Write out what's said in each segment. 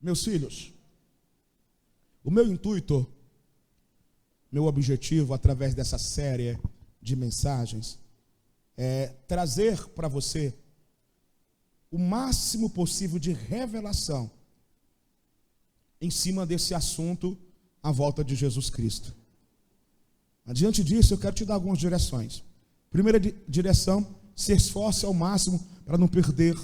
Meus filhos, o meu intuito, meu objetivo através dessa série de mensagens é trazer para você o máximo possível de revelação em cima desse assunto, a volta de Jesus Cristo. Adiante disso, eu quero te dar algumas direções. Primeira direção: se esforce ao máximo para não perder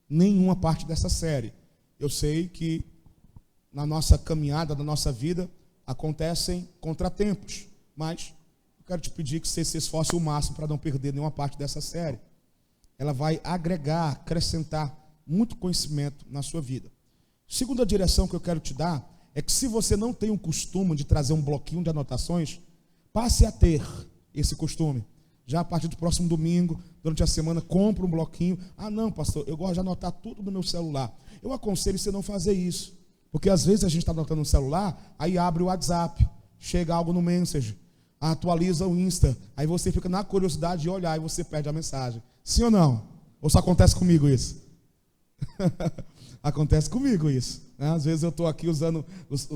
nenhuma parte dessa série. Eu sei que na nossa caminhada, na nossa vida, acontecem contratempos, mas eu quero te pedir que você se esforce ao máximo para não perder nenhuma parte dessa série. Ela vai agregar, acrescentar muito conhecimento na sua vida. Segunda direção que eu quero te dar é que, se você não tem o costume de trazer um bloquinho de anotações, passe a ter esse costume. Já a partir do próximo domingo, durante a semana, compre um bloquinho. Ah, não, pastor, eu gosto de anotar tudo no meu celular. Eu aconselho você não fazer isso, porque às vezes a gente está anotando no celular, aí abre o WhatsApp, chega algo no Messenger, atualiza o Insta, aí você fica na curiosidade de olhar e você perde a mensagem. Sim ou não? Ou só acontece comigo isso? Acontece comigo isso, né? Às vezes eu estou aqui usando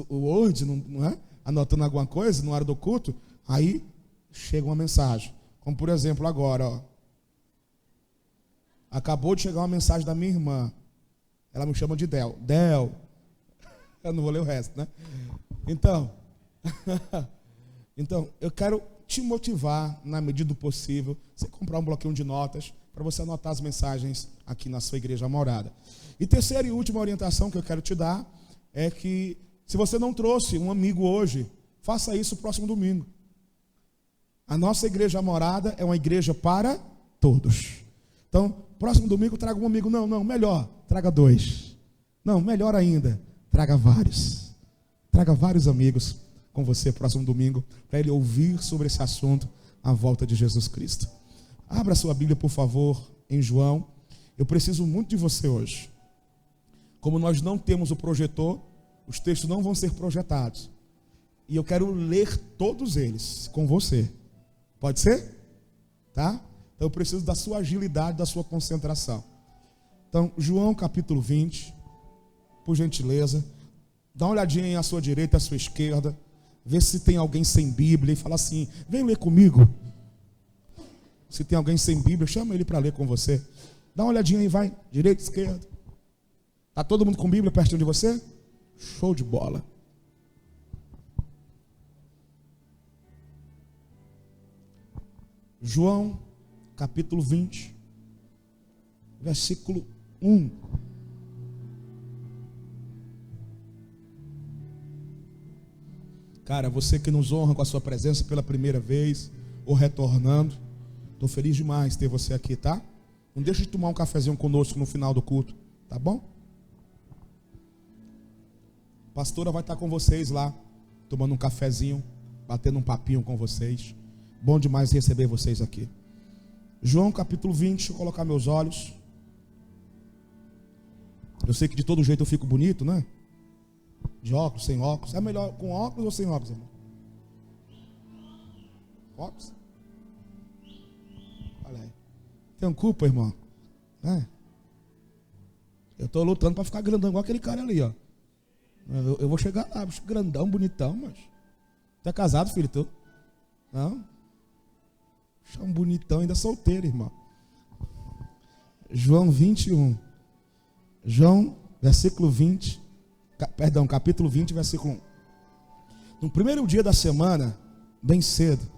o Word, não é? Anotando alguma coisa no hora do culto, aí chega uma mensagem. Como por exemplo agora, ó. Acabou de chegar uma mensagem da minha irmã. Ela me chama de Del. Del. Eu não vou ler o resto, né? Então, eu quero te motivar, na medida do possível, você comprar um bloquinho de notas para você anotar as mensagens aqui na sua igreja morada. E terceira e última orientação que eu quero te dar é que, se você não trouxe um amigo hoje, faça isso próximo domingo. A nossa igreja morada é uma igreja para todos. Então, próximo domingo traga um amigo. Não, melhor, traga 2. Não, melhor ainda, traga vários. Traga vários amigos com você próximo domingo, para ele ouvir sobre esse assunto, a volta de Jesus Cristo. Abra sua Bíblia, por favor, em João. Eu preciso muito de você hoje. Como nós não temos o projetor, os textos não vão ser projetados. E eu quero ler todos eles com você. Pode ser? Tá? Então eu preciso da sua agilidade, da sua concentração. Então, João capítulo 20, por gentileza, dá uma olhadinha à sua direita, à sua esquerda, vê se tem alguém sem Bíblia e fala assim: vem ler comigo. Se tem alguém sem Bíblia, chama ele para ler com você. Dá uma olhadinha aí, vai, direita, esquerda. Está todo mundo com Bíblia pertinho de você? Show de bola. João, capítulo 20, versículo 1. Cara, você que nos honra com a sua presença pela primeira vez, ou retornando, estou feliz demais ter você aqui, tá? Não deixe de tomar um cafezinho conosco no final do culto, tá bom? A pastora vai estar com vocês lá, tomando um cafezinho, batendo um papinho com vocês. Bom demais receber vocês aqui. João capítulo 20, deixa eu colocar meus olhos. Eu sei que de todo jeito eu fico bonito, né? De óculos, sem óculos. É melhor com óculos ou sem óculos, irmão? Óculos? Olha aí. Tem culpa, irmão? Eu estou lutando para ficar grandão igual aquele cara ali, ó. Eu vou chegar lá, grandão, bonitão, mas... Tu é casado, filho, tu? Não? Um bonitão, ainda solteiro, irmão. João 21. João, capítulo 20, versículo 1. No primeiro dia da semana, bem cedo,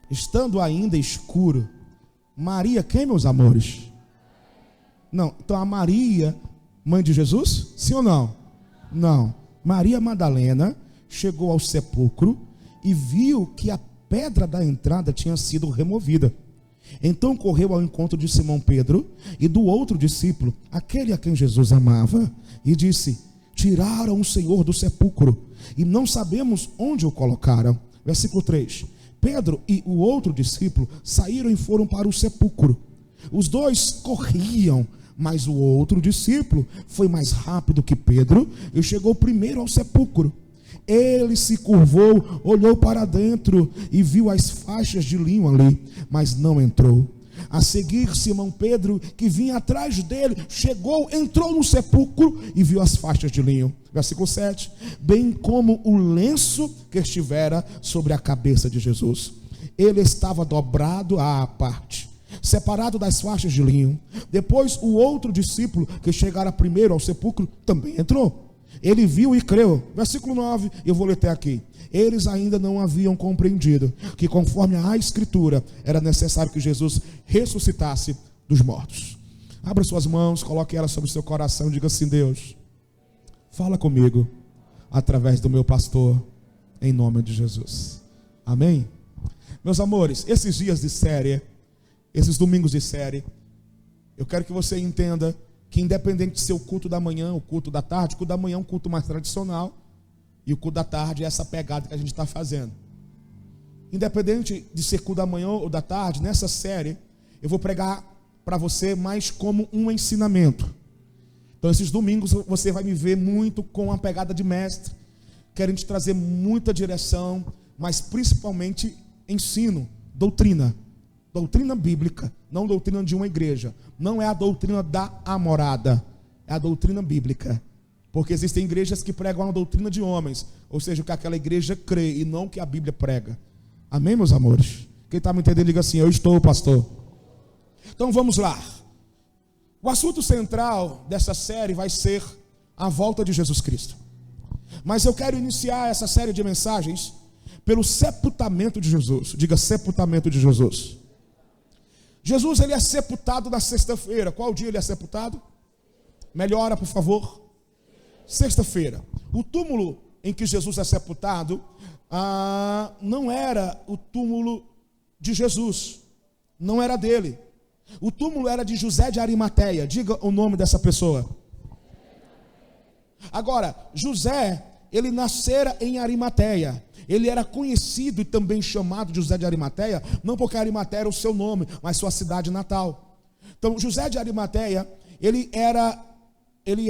estando ainda escuro, Maria, quem, meus amores? Não, então a Maria, mãe de Jesus? Sim ou não? Não. Maria Madalena chegou ao sepulcro e viu que a pedra da entrada tinha sido removida. Então correu ao encontro de Simão Pedro e do outro discípulo, aquele a quem Jesus amava, e disse: tiraram o Senhor do sepulcro e não sabemos onde o colocaram. Versículo 3. Pedro e o outro discípulo saíram e foram para o sepulcro. Os dois corriam, mas o outro discípulo foi mais rápido que Pedro e chegou primeiro ao sepulcro. Ele se curvou, olhou para dentro e viu as faixas de linho ali, mas não entrou. A seguir, Simão Pedro, que vinha atrás dele, chegou, entrou no sepulcro e viu as faixas de linho. Versículo 7. Bem como o lenço que estivera sobre a cabeça de Jesus. Ele estava dobrado à parte, separado das faixas de linho. Depois o outro discípulo, que chegara primeiro ao sepulcro, também entrou. Ele viu e creu. Versículo 9, eu vou ler até aqui. Eles ainda não haviam compreendido que, conforme a Escritura, era necessário que Jesus ressuscitasse dos mortos. Abra suas mãos, coloque elas sobre o seu coração e diga assim: Deus, fala comigo através do meu pastor, em nome de Jesus. Amém? Meus amores, esses dias de série, esses domingos de série, eu quero que você entenda que, independente de ser o culto da manhã, o culto da tarde, o culto da manhã é um culto mais tradicional, e o culto da tarde é essa pegada que a gente está fazendo. Independente de ser culto da manhã ou da tarde, nessa série eu vou pregar para você mais como um ensinamento. Então esses domingos você vai me ver muito com a pegada de mestre, querendo te trazer muita direção, mas principalmente ensino, doutrina. Doutrina bíblica, não doutrina de uma igreja. Não é a doutrina da amorada, é a doutrina bíblica. Porque existem igrejas que pregam a doutrina de homens, ou seja, o que aquela igreja crê e não o que a Bíblia prega. Amém, meus amores? Quem está me entendendo, diga assim: eu estou, pastor. Então vamos lá. O assunto central dessa série vai ser a volta de Jesus Cristo. Mas eu quero iniciar essa série de mensagens pelo sepultamento de Jesus. Diga: sepultamento de Jesus. Jesus, ele é sepultado na sexta-feira. Qual dia ele é sepultado? Melhora, por favor. Sexta-feira. O túmulo em que Jesus é sepultado não era o túmulo de Jesus, não era dele. O túmulo era de José de Arimateia. Diga o nome dessa pessoa. Agora, José, ele nascera em Arimateia. Ele era conhecido e também chamado de José de Arimateia, não porque Arimateia era o seu nome, mas sua cidade natal. Então, José de Arimateia, ele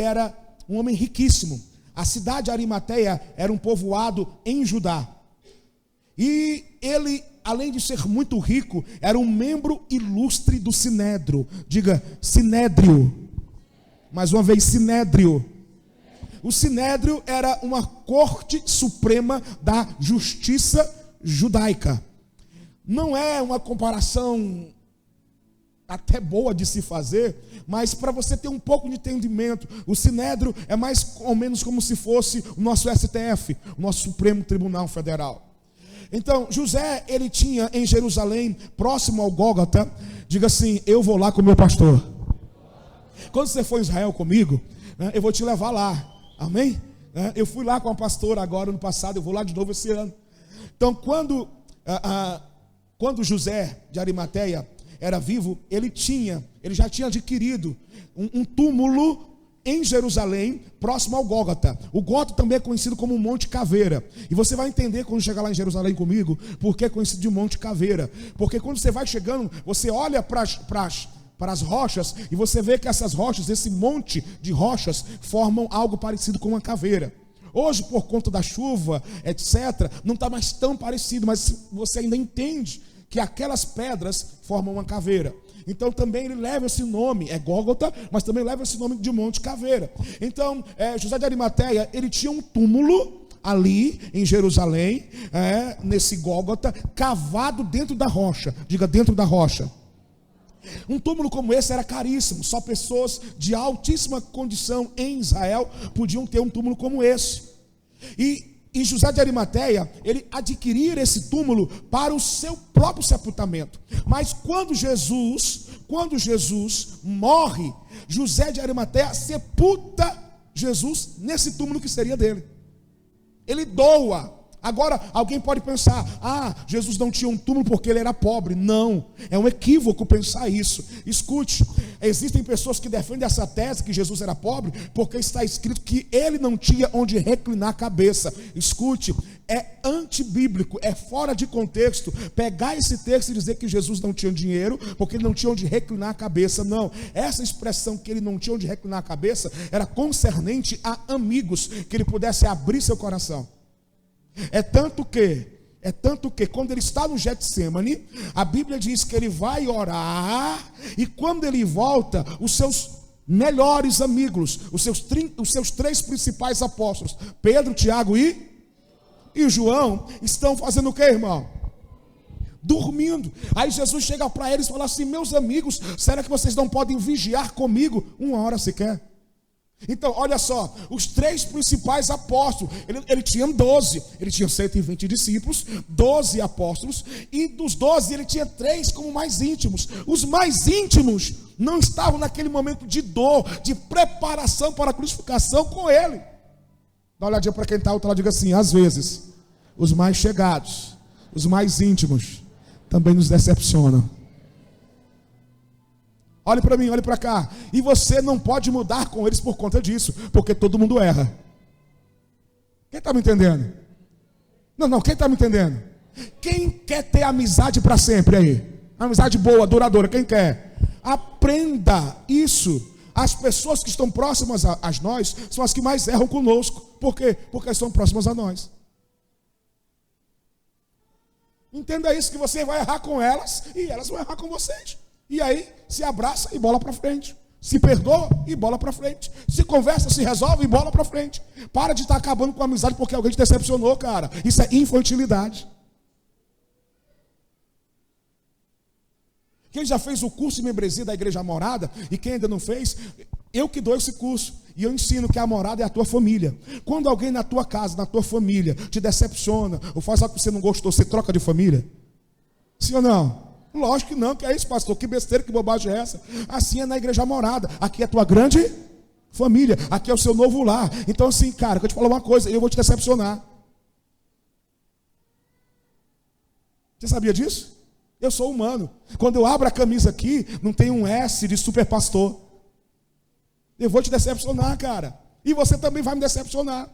era um homem riquíssimo. A cidade de Arimateia era um povoado em Judá. E ele, além de ser muito rico, era um membro ilustre do Sinédrio. Diga: Sinédrio. Mais uma vez, Sinédrio. O Sinédrio era uma corte suprema da justiça judaica. Não é uma comparação até boa de se fazer, mas para você ter um pouco de entendimento, o Sinédrio é mais ou menos como se fosse o nosso STF, o nosso Supremo Tribunal Federal. Então, José, ele tinha em Jerusalém, próximo ao Gólgota, diga assim: eu vou lá com o meu pastor. Quando você for em Israel comigo, eu vou te levar lá. Amém? Eu fui lá com a pastora agora no passado, eu vou lá de novo esse ano. Então, quando José de Arimateia era vivo, ele já tinha adquirido um túmulo em Jerusalém, próximo ao Gólgota. O Gólgota também é conhecido como Monte Caveira. E você vai entender quando chegar lá em Jerusalém comigo, porque é conhecido de Monte Caveira. Porque quando você vai chegando, você olha para as rochas, e você vê que essas rochas, esse monte de rochas, formam algo parecido com uma caveira. Hoje, por conta da chuva, etc., não está mais tão parecido, mas você ainda entende que aquelas pedras formam uma caveira. Então também ele leva esse nome, é Gólgota, mas também leva esse nome de Monte Caveira. Então, José de Arimateia, ele tinha um túmulo ali em Jerusalém, nesse Gólgota, cavado dentro da rocha. Diga: dentro da rocha. Um túmulo como esse era caríssimo. Só pessoas de altíssima condição em Israel podiam ter um túmulo como esse. E José de Arimateia, ele adquirir esse túmulo para o seu próprio sepultamento. Mas quando Jesus morre, José de Arimateia sepulta Jesus nesse túmulo que seria dele. Ele doa. Agora, alguém pode pensar: Jesus não tinha um túmulo porque ele era pobre. Não, é um equívoco pensar isso. Escute, existem pessoas que defendem essa tese que Jesus era pobre porque está escrito que ele não tinha onde reclinar a cabeça. Escute, é antibíblico, é fora de contexto pegar esse texto e dizer que Jesus não tinha dinheiro porque ele não tinha onde reclinar a cabeça. Não, essa expressão que ele não tinha onde reclinar a cabeça era concernente a amigos, que ele pudesse abrir seu coração. É tanto que É tanto que quando ele está no Getsemane, a Bíblia diz que ele vai orar, e quando ele volta, os seus melhores amigos, os seus 3 principais apóstolos, Pedro, Tiago e João, estão fazendo o que, irmão? Dormindo. Aí Jesus chega para eles e fala assim: meus amigos, será que vocês não podem vigiar comigo 1 hora sequer? Então, olha só, os 3 principais apóstolos, ele tinha 12, ele tinha 120 discípulos, 12 apóstolos, e dos 12 ele tinha 3 como mais íntimos. Os mais íntimos não estavam naquele momento de dor, de preparação para a crucificação com ele. Dá uma olhadinha para quem está ao outro lado, diga assim: às vezes, os mais chegados, os mais íntimos, também nos decepcionam. Olhe para mim, olhe para cá. E você não pode mudar com eles por conta disso, porque todo mundo erra. Quem está me entendendo? Não, quem está me entendendo? Quem quer ter amizade para sempre aí? Amizade boa, duradoura, quem quer? Aprenda isso. As pessoas que estão próximas a nós são as que mais erram conosco. Por quê? Porque estão próximas a nós. Entenda isso, que você vai errar com elas e elas vão errar com vocês. E aí, se abraça e bola para frente. Se perdoa e bola para frente. Se conversa, se resolve e bola para frente. Para de estar acabando com a amizade porque alguém te decepcionou, cara. Isso é infantilidade. Quem já fez o curso de membresia da Igreja Morada, e quem ainda não fez, eu que dou esse curso, e eu ensino que a morada é a tua família. Quando alguém na tua casa, na tua família, te decepciona, ou faz algo que você não gostou, você troca de família? Sim ou não? Lógico que não, que é isso, pastor, que besteira, que bobagem é essa? Assim é na Igreja Morada, aqui é a tua grande família, aqui é o seu novo lar. Então assim, cara, eu vou te falar uma coisa, eu vou te decepcionar. Você sabia disso? Eu sou humano. Quando eu abro a camisa aqui, não tem um S de super pastor. Eu vou te decepcionar, cara. E você também vai me decepcionar.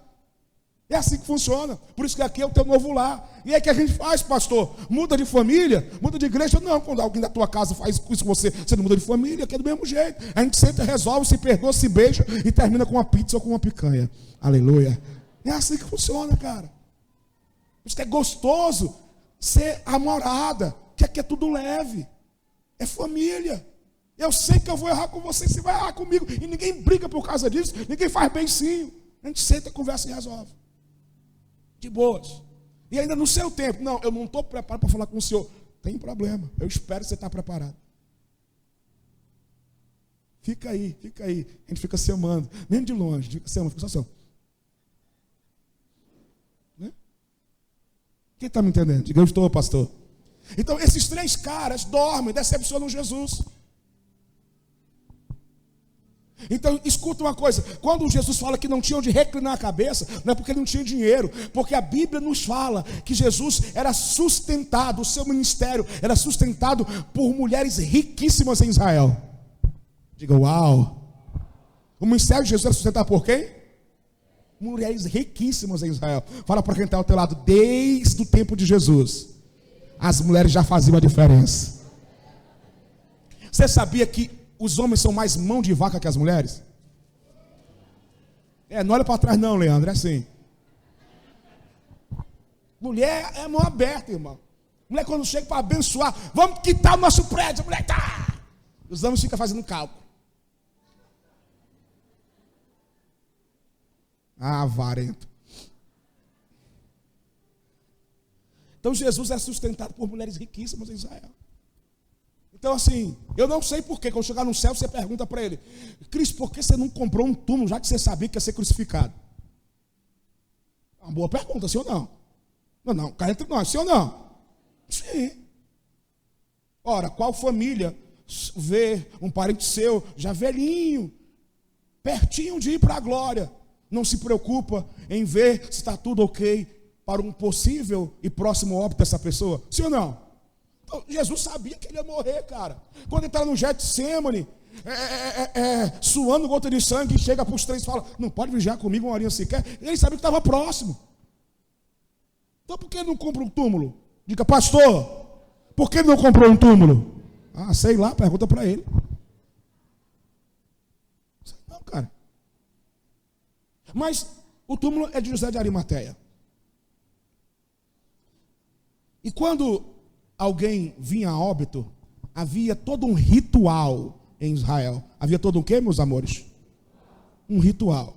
É assim que funciona. Por isso que aqui é o teu novo lar. E aí que a gente faz, pastor? Muda de família? Muda de igreja? Não, quando alguém da tua casa faz isso com você, você não muda de família, aqui é do mesmo jeito. A gente senta, resolve, se perdoa, se beija e termina com uma pizza ou com uma picanha. Aleluia. É assim que funciona, cara. Por isso que é gostoso ser a morada, que aqui é tudo leve. É família. Eu sei que eu vou errar com você, você vai errar comigo. E ninguém briga por causa disso, ninguém faz beicinho. A gente senta, conversa e resolve. De boas. E ainda no seu tempo. Não, eu não estou preparado para falar com o senhor. Tem problema. Eu espero que você está preparado. Fica aí, fica aí. A gente fica se amando. Mesmo de longe, fica se amando, fica só assim. Né? Quem está me entendendo? Diga, eu estou, pastor. Então, esses 3 caras dormem, decepcionam Jesus. Então, escuta uma coisa, quando Jesus fala que não tinha onde reclinar a cabeça, não é porque ele não tinha dinheiro, porque a Bíblia nos fala que Jesus era sustentado, o seu ministério era sustentado por mulheres riquíssimas em Israel. Diga, uau! O ministério de Jesus era sustentado por quem? Mulheres riquíssimas em Israel. Fala para quem está ao teu lado, desde o tempo de Jesus, as mulheres já faziam a diferença. Você sabia que os homens são mais mão de vaca que as mulheres? Não olha para trás não, Leandro, é assim. Mulher é mão aberta, irmão. Mulher quando chega para abençoar, vamos quitar o nosso prédio, a mulher tá. Os homens ficam fazendo cálculo. Avarento. Então Jesus é sustentado por mulheres riquíssimas em Israel. Então assim, eu não sei porquê, quando chegar no céu você pergunta para ele, Cristo, por que você não comprou um túmulo, já que você sabia que ia ser crucificado? Uma boa pergunta, sim ou não? Não, cá entre nós, sim ou não? Sim. Ora, qual família vê um parente seu, já velhinho, pertinho de ir para a glória, não se preocupa em ver se está tudo ok para um possível e próximo óbito dessa pessoa? Sim ou não? Então, Jesus sabia que ele ia morrer, cara. Quando ele está no Getsemane, suando gota de sangue, chega para os 3 e fala, não pode vigiar comigo uma horinha sequer. Ele sabia que estava próximo. Então por que ele não compra um túmulo? Diga, pastor, por que ele não comprou um túmulo? Ah, sei lá, pergunta para ele. Não, cara. Mas o túmulo é de José de Arimateia. E quando alguém vinha a óbito, havia todo um ritual em Israel. Havia todo o quê, meus amores? Um ritual.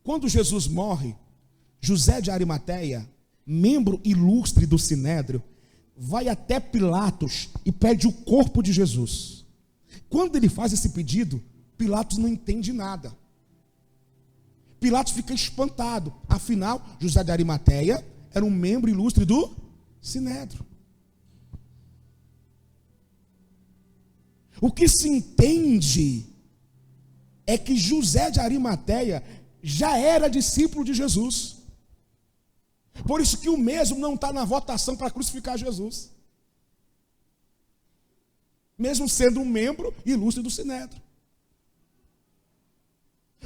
Quando Jesus morre, José de Arimateia, membro ilustre do Sinédrio, vai até Pilatos e pede o corpo de Jesus. Quando ele faz esse pedido, Pilatos não entende nada. Pilatos fica espantado. Afinal, José de Arimateia era um membro ilustre do Sinédrio. O que se entende é que José de Arimateia já era discípulo de Jesus. Por isso que o mesmo não está na votação para crucificar Jesus. Mesmo sendo um membro ilustre do Sinédrio.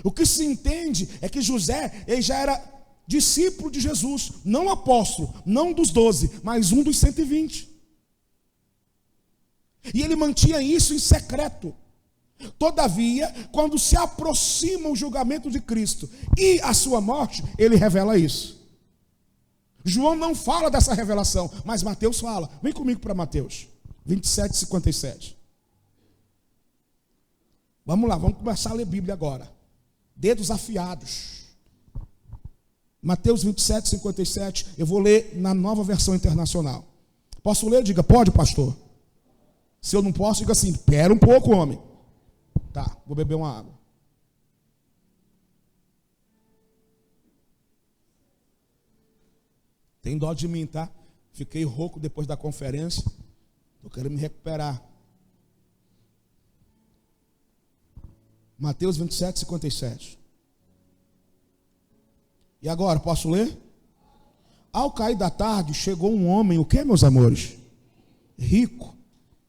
O que se entende é que José, ele já era discípulo de Jesus, não apóstolo, não dos 12, mas um dos 120. E ele mantinha isso em secreto. Todavia, quando se aproxima o julgamento de Cristo e a sua morte, ele revela isso. João não fala dessa revelação, mas Mateus fala. Vem comigo para Mateus 27, 57. Vamos lá, vamos começar a ler Bíblia agora. Dedos afiados. Mateus 27, 57. Eu vou ler na Nova Versão Internacional. Posso ler? Diga, pode, pastor. Se eu não posso, diga assim, espera um pouco, homem. Tá, vou beber uma água. Tem dó de mim, tá? Fiquei rouco depois da conferência. Estou querendo me recuperar. Mateus 27, 57. E agora, posso ler? Ao cair da tarde, chegou um homem, o que, meus amores? Rico,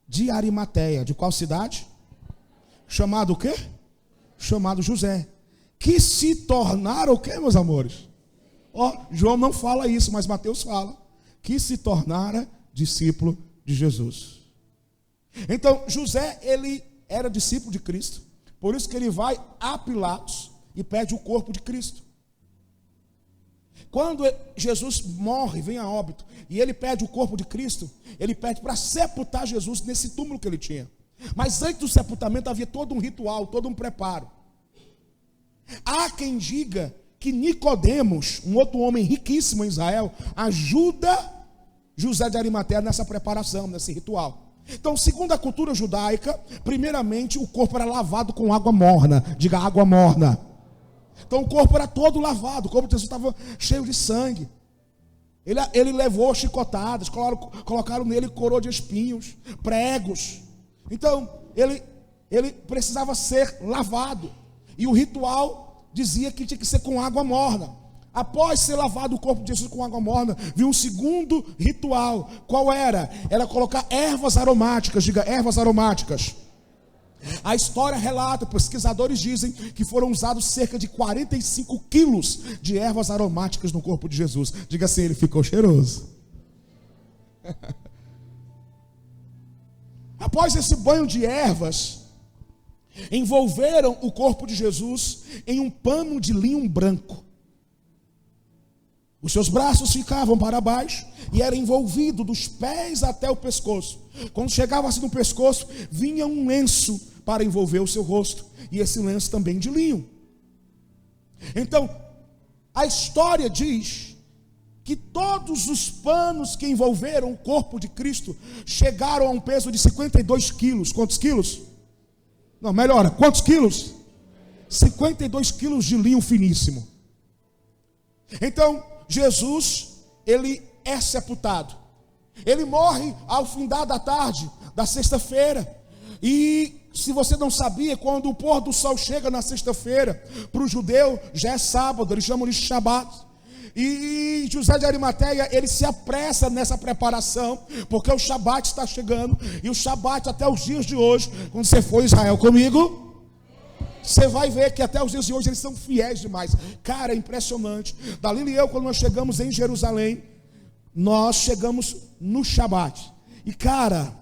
de Arimateia. De qual cidade? Chamado o quê? Chamado José. Que se tornara o quê, meus amores? João não fala isso, mas Mateus fala. Que se tornara discípulo de Jesus. Então, José, ele era discípulo de Cristo. Por isso que ele vai a Pilatos e pede o corpo de Cristo. Quando Jesus morre, vem a óbito, e ele pede o corpo de Cristo, ele pede para sepultar Jesus nesse túmulo que ele tinha. Mas antes do sepultamento havia todo um ritual, todo um preparo. Há quem diga que Nicodemos, um outro homem riquíssimo em Israel, ajuda José de Arimateia nessa preparação, nesse ritual. Então, segundo a cultura judaica, primeiramente o corpo era lavado com água morna. Diga, água morna. Então o corpo era todo lavado, o corpo de Jesus estava cheio de sangue. Ele levou chicotadas, colocaram nele coroa de espinhos, pregos. Então ele precisava ser lavado. E o ritual dizia que tinha que ser com água morna. Após ser lavado o corpo de Jesus com água morna, viu um segundo ritual. Qual era? Era colocar ervas aromáticas. Diga, ervas aromáticas. A história relata, pesquisadores dizem que foram usados cerca de 45 quilos de ervas aromáticas no corpo de Jesus. Diga assim, ele ficou cheiroso. Após esse banho de ervas, envolveram o corpo de Jesus em um pano de linho branco. Os seus braços ficavam para baixo e era envolvido dos pés até o pescoço. Quando chegava assim no pescoço, vinha um lenço para envolver o seu rosto, e esse lenço também de linho. Então, a história diz que todos os panos que envolveram o corpo de Cristo chegaram a um peso de 52 quilos. Quantos quilos? Não, melhora, quantos quilos? 52 quilos de linho finíssimo. Então, Jesus, ele é sepultado. Ele morre ao findar da tarde da sexta-feira. E se você não sabia, quando o pôr do sol chega na sexta-feira, para o judeu já é sábado, eles chamam de Shabat. E José de Arimateia, ele se apressa nessa preparação, porque o Shabat está chegando. E o Shabat até os dias de hoje, quando você for a Israel comigo, você vai ver que até os dias de hoje eles são fiéis demais. Cara, é impressionante. Dalila e eu, quando nós chegamos em Jerusalém, nós chegamos no Shabat. E cara,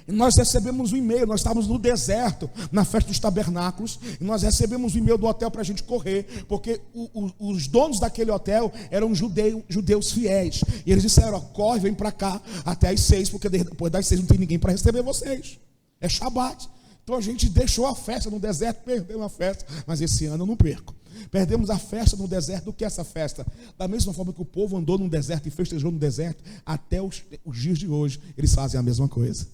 E nós recebemos um e-mail, nós estávamos no deserto, na festa dos tabernáculos, e nós recebemos um e-mail do hotel para a gente correr, porque os donos daquele hotel eram judeus fiéis, e eles disseram, ó, corre, vem para cá, até às 6, porque depois das 6 não tem ninguém para receber vocês, é Shabat. Então a gente deixou a festa no deserto, perdeu a festa, mas esse ano eu não perco. Perdemos a festa no deserto. Do que essa festa? Da mesma forma que o povo andou no deserto e festejou no deserto, até os dias de hoje, eles fazem a mesma coisa.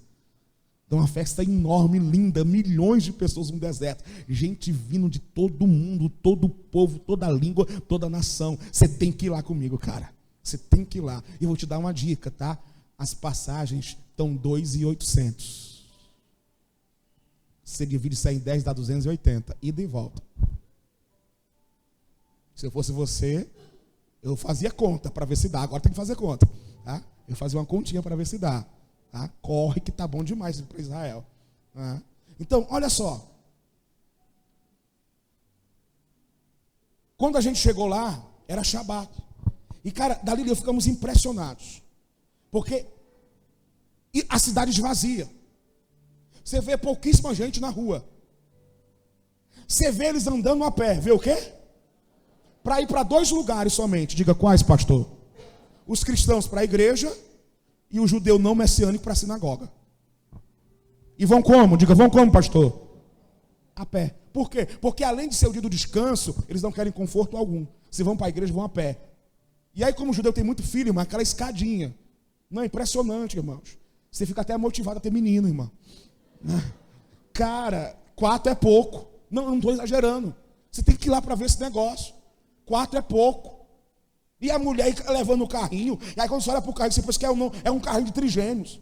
Então uma festa enorme, linda, milhões de pessoas no deserto, gente vindo de todo mundo, todo o povo, toda a língua, toda a nação. Você tem que ir lá comigo, cara. Você tem que ir lá. E vou te dar uma dica, tá? As passagens estão 2.800. Você divide isso aí em 10, dá 280. Ida e volta. Se eu fosse você, eu fazia conta para ver se dá. Agora tem que fazer conta, tá? Eu fazia uma continha para ver se dá. Tá? Corre que tá bom demais para Israel. Tá? Então, olha só. Quando a gente chegou lá, era Shabat. E, cara, dali ficamos impressionados. Porque a cidade esvazia. Você vê pouquíssima gente na rua. Você vê eles andando a pé. Vê o quê? Para ir para 2 lugares somente. Diga quais, pastor? Os cristãos para a igreja e o judeu não messiânico para a sinagoga. E vão como? Diga, vão como, pastor? A pé. Por quê? Porque além de ser o dia do descanso, eles não querem conforto algum. Se vão para a igreja, vão a pé. E aí, como o judeu tem muito filho, irmão, aquela escadinha. Não, é impressionante, irmãos. Você fica até motivado a ter menino, irmão. Cara, 4 é pouco. Não estou exagerando. Você tem que ir lá para ver esse negócio. 4 é pouco. E a mulher levando o carrinho. E aí quando você olha para o carrinho, você pensa que é um carrinho de trigêmeos.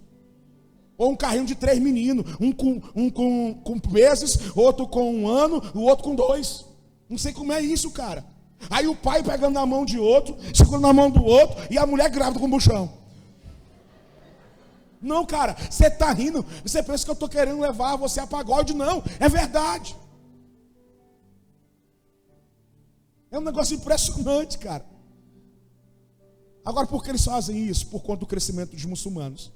Ou um carrinho de 3 meninos. Um com meses, outro com 1 ano, o outro com 2. Não sei como é isso, cara. Aí o pai pegando na mão de outro, segurando na mão do outro, e a mulher grávida com o buchão. Não, cara, você está rindo. Você pensa que eu estou querendo levar você a pagode. Não, é verdade. É um negócio impressionante, cara. Agora, por que eles fazem isso? Por conta do crescimento dos muçulmanos.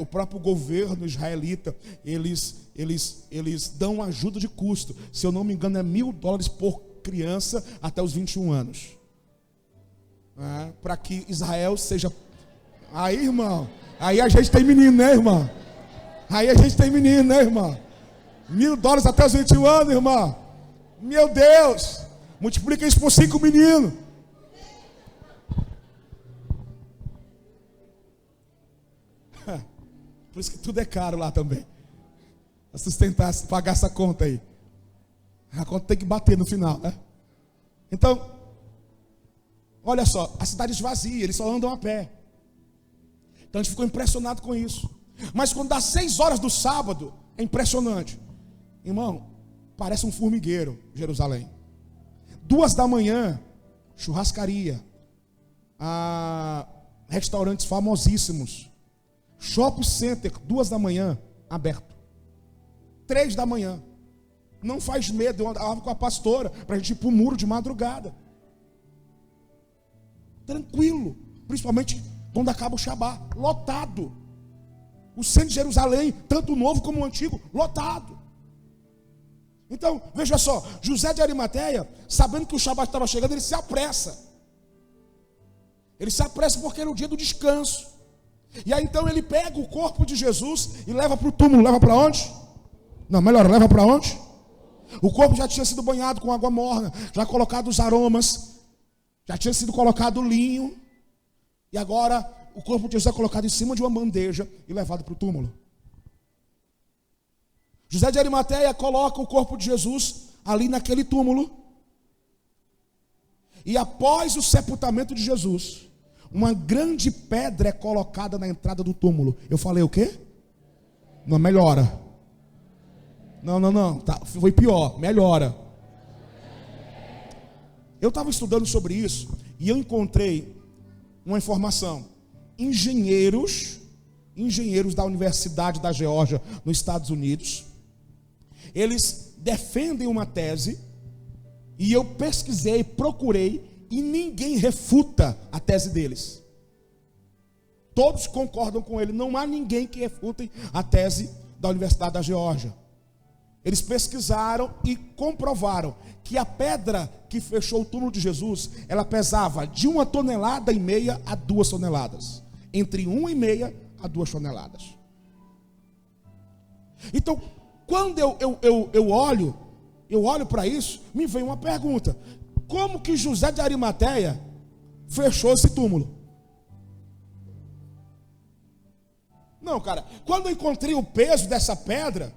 O próprio governo israelita, eles dão ajuda de custo. Se eu não me engano, é $1.000 por criança até os 21 anos. Para que Israel seja... Aí, irmão, aí a gente tem menino, né, irmão? Aí a gente tem menino, né, irmão? $1.000 até os 21 anos, irmão. Meu Deus! Multiplica isso por 5 meninos. Por isso que tudo é caro lá também. Para sustentar, pagar essa conta aí. A conta tem que bater no final, né? Então, olha só, a cidade esvazia, eles só andam a pé. Então a gente ficou impressionado com isso. Mas quando dá 6 horas do sábado, é impressionante. Irmão, parece um formigueiro, Jerusalém. 2 da manhã, churrascaria, restaurantes famosíssimos, shopping center, 2 da manhã, aberto. 3 da manhã, não faz medo. Eu andava com a pastora para a gente ir para o muro de madrugada, tranquilo, principalmente quando acaba o Shabat, lotado. O centro de Jerusalém, tanto o novo como o antigo, lotado. Então, veja só, José de Arimateia, sabendo que o Shabat estava chegando, ele se apressa. Ele se apressa porque era o dia do descanso. E aí então ele pega o corpo de Jesus e leva para o túmulo. Leva para onde? Não, melhor, leva para onde? O corpo já tinha sido banhado com água morna, já colocado os aromas, já tinha sido colocado o linho. E agora o corpo de Jesus é colocado em cima de uma bandeja e levado para o túmulo. José de Arimateia coloca o corpo de Jesus ali naquele túmulo. E após o sepultamento de Jesus, uma grande pedra é colocada na entrada do túmulo. Eu falei o quê? Não, melhora. Não, tá, foi pior, melhora. Eu estava estudando sobre isso e eu encontrei uma informação. Engenheiros da Universidade da Geórgia, nos Estados Unidos, eles defendem uma tese, e eu pesquisei, procurei, e ninguém refuta a tese deles. Todos concordam com ele. Não há ninguém que refute a tese da Universidade da Geórgia. Eles pesquisaram e comprovaram que a pedra que fechou o túmulo de Jesus, ela pesava de 1,5 toneladas a 2 toneladas. Entre 1,5 a 2 toneladas. Então, quando eu olho para isso, me vem uma pergunta: como que José de Arimateia fechou esse túmulo? Não, cara, quando eu encontrei o peso dessa pedra,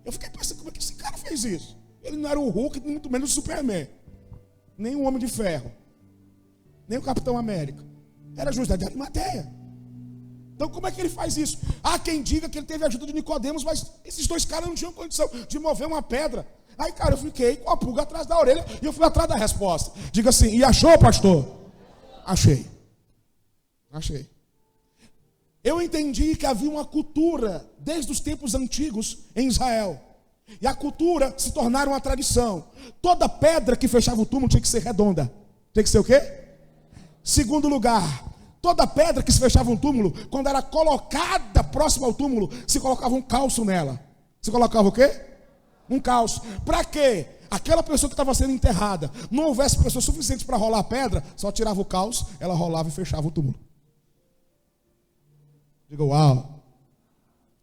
eu fiquei pensando, como é que esse cara fez isso? Ele não era o Hulk, muito menos o Superman, nem o Homem de Ferro, nem o Capitão América. Era José de Arimateia. Então como é que ele faz isso? Há quem diga que ele teve a ajuda de Nicodemos, mas esses dois caras não tinham condição de mover uma pedra. Aí, cara, eu fiquei com a pulga atrás da orelha e eu fui atrás da resposta. Diga assim: e achou, pastor? Achei. Eu entendi que havia uma cultura desde os tempos antigos em Israel. E a cultura se tornara uma tradição. Toda pedra que fechava o túmulo tinha que ser redonda. Tinha que ser o quê? Segundo lugar, toda pedra que se fechava um túmulo, quando era colocada próxima ao túmulo, se colocava um calço nela. Se colocava o quê? Um calço. Para quê? Aquela pessoa que estava sendo enterrada, não houvesse pessoas suficientes para rolar a pedra, só tirava o calço, ela rolava e fechava o túmulo. Diga uau.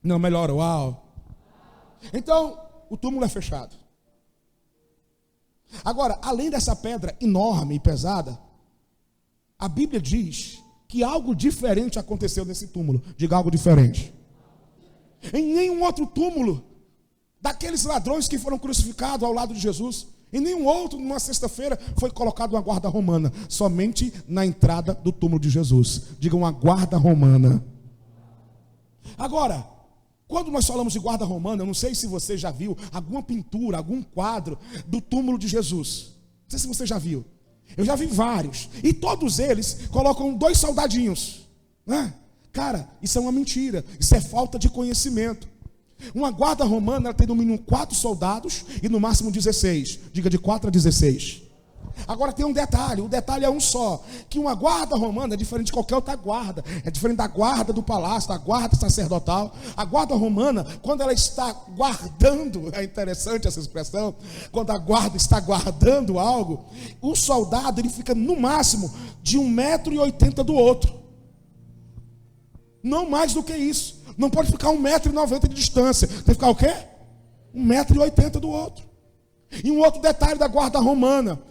Não, melhor uau. Então, o túmulo é fechado. Agora, além dessa pedra enorme e pesada, a Bíblia diz que algo diferente aconteceu nesse túmulo. Diga algo diferente. Em nenhum outro túmulo daqueles ladrões que foram crucificados ao lado de Jesus, em nenhum outro, numa sexta-feira, foi colocada uma guarda romana. Somente na entrada do túmulo de Jesus. Diga uma guarda romana. Agora, quando nós falamos de guarda romana, eu não sei se você já viu alguma pintura, algum quadro do túmulo de Jesus. Não sei se você já viu. Eu já vi vários. E todos eles colocam 2 soldadinhos, né? Cara, isso é uma mentira. Isso é falta de conhecimento. Uma guarda romana, ela tem no mínimo 4 soldados e no máximo 16. Diga de 4 a 16. Agora tem um detalhe, o detalhe é um só, que uma guarda romana é diferente de qualquer outra guarda, é diferente da guarda do palácio, da guarda sacerdotal. A guarda romana, quando ela está guardando, é interessante essa expressão, quando a guarda está guardando algo, o soldado ele fica no máximo de 1,80 m do outro, não mais do que isso. Não pode ficar 1,90 m de distância, tem que ficar o quê? 1,80 m do outro. E um outro detalhe da guarda romana: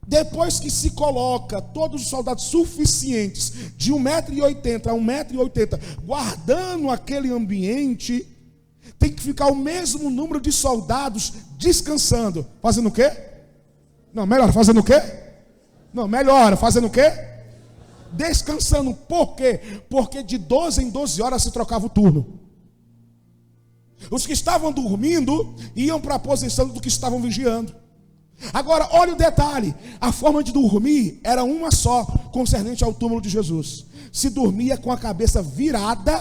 depois que se coloca todos os soldados suficientes de 1,80 m a 1,80 m guardando aquele ambiente, tem que ficar o mesmo número de soldados descansando. Fazendo o quê? Não, melhor, fazendo o quê? Não, melhor, fazendo o quê? Descansando. Por quê? Porque de 12 em 12 horas se trocava o turno. Os que estavam dormindo iam para a posição do que estavam vigiando. Agora, olha o detalhe: a forma de dormir era uma só, concernente ao túmulo de Jesus. Se dormia com a cabeça virada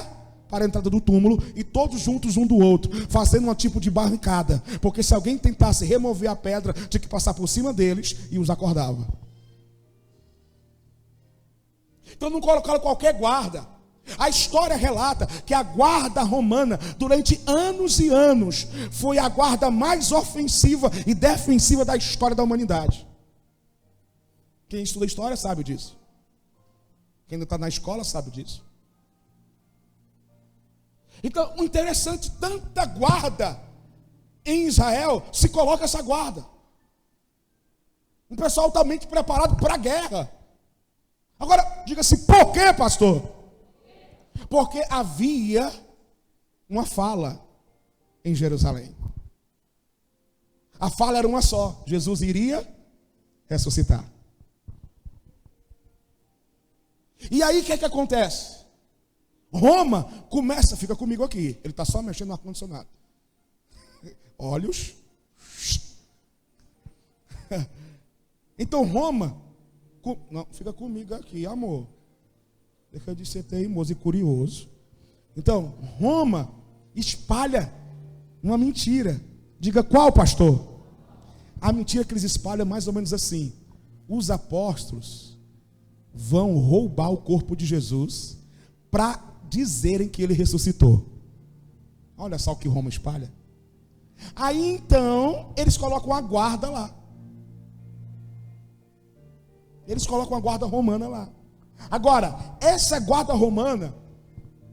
para a entrada do túmulo e todos juntos um do outro, fazendo um tipo de barricada, porque se alguém tentasse remover a pedra, tinha que passar por cima deles e os acordava. Então não colocaram qualquer guarda. A história relata que a guarda romana, durante anos e anos, foi a guarda mais ofensiva e defensiva da história da humanidade. Quem estuda história sabe disso. Quem não está na escola sabe disso. Então, o interessante, tanta guarda em Israel, se coloca essa guarda. Um pessoal altamente preparado para a guerra. Agora, diga-se, por quê, pastor? Porque havia uma fala em Jerusalém. A fala era uma só: Jesus iria ressuscitar. E aí o que é que acontece? Roma começa, fica comigo aqui, ele está só mexendo no ar-condicionado. Olhos. Então Roma, não, fica comigo aqui, amor. Deixa de ser teimoso e curioso. Então, Roma espalha uma mentira. Diga qual, pastor? A mentira que eles espalham é mais ou menos assim: os apóstolos vão roubar o corpo de Jesus para dizerem que ele ressuscitou. Olha só o que Roma espalha. Aí então, eles colocam a guarda lá. Eles colocam a guarda romana lá. Agora, essa guarda romana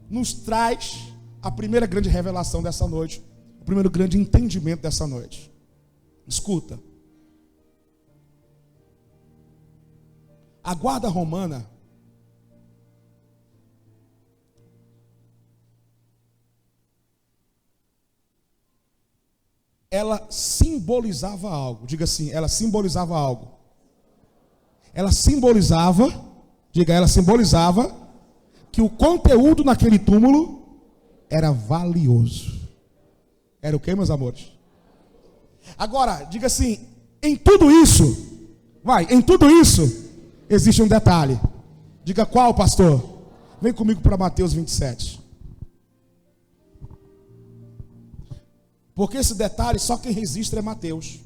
nos traz a primeira grande revelação dessa noite, o primeiro grande entendimento dessa noite. Escuta. A guarda romana ela simbolizava algo. Diga assim, ela simbolizava algo. Ela simbolizava, diga, ela simbolizava que o conteúdo naquele túmulo era valioso. Era o que, meus amores? Agora, diga assim, em tudo isso, em tudo isso, existe um detalhe. Diga qual, pastor? Vem comigo para Mateus 27. Porque esse detalhe, só quem registra é Mateus.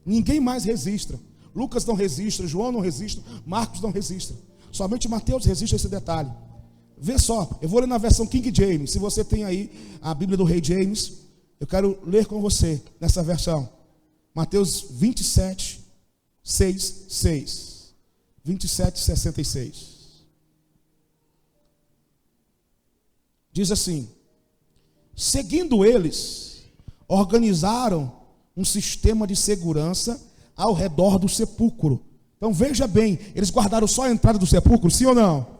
Ninguém mais registra. Lucas não registra, João não registra, Marcos não registra. Somente Mateus registra esse detalhe. Vê só, eu vou ler na versão King James. Se você tem aí a Bíblia do Rei James, eu quero ler com você nessa versão. Mateus 27, 6. 27, 66. Diz assim: seguindo eles, organizaram um sistema de segurança ao redor do sepulcro. Então veja bem, eles guardaram só a entrada do sepulcro, sim ou não?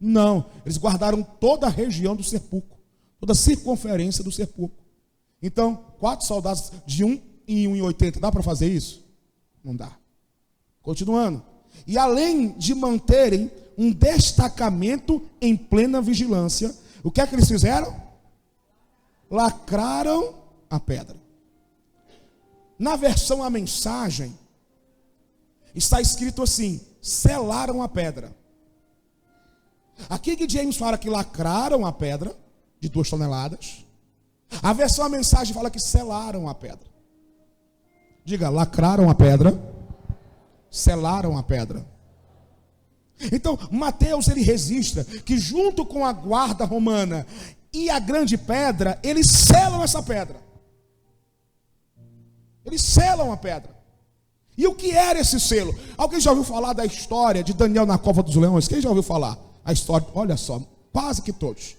Não, eles guardaram toda a região do sepulcro, toda a circunferência do sepulcro. Então, 4 soldados de 1 em 1,80, dá para fazer isso? Não dá. Continuando. E além de manterem um destacamento em plena vigilância, o que é que eles fizeram? Lacraram a pedra. Na versão A Mensagem, está escrito assim: selaram a pedra. Aqui que James fala que lacraram a pedra, de 2 toneladas. A versão A Mensagem fala que selaram a pedra. Diga, lacraram a pedra, selaram a pedra. Então, Mateus, ele registra que junto com a guarda romana e a grande pedra, eles selam essa pedra. Eles selam a pedra. E o que era esse selo? Alguém já ouviu falar da história de Daniel na cova dos leões? Quem já ouviu falar? A história, olha só, quase que todos.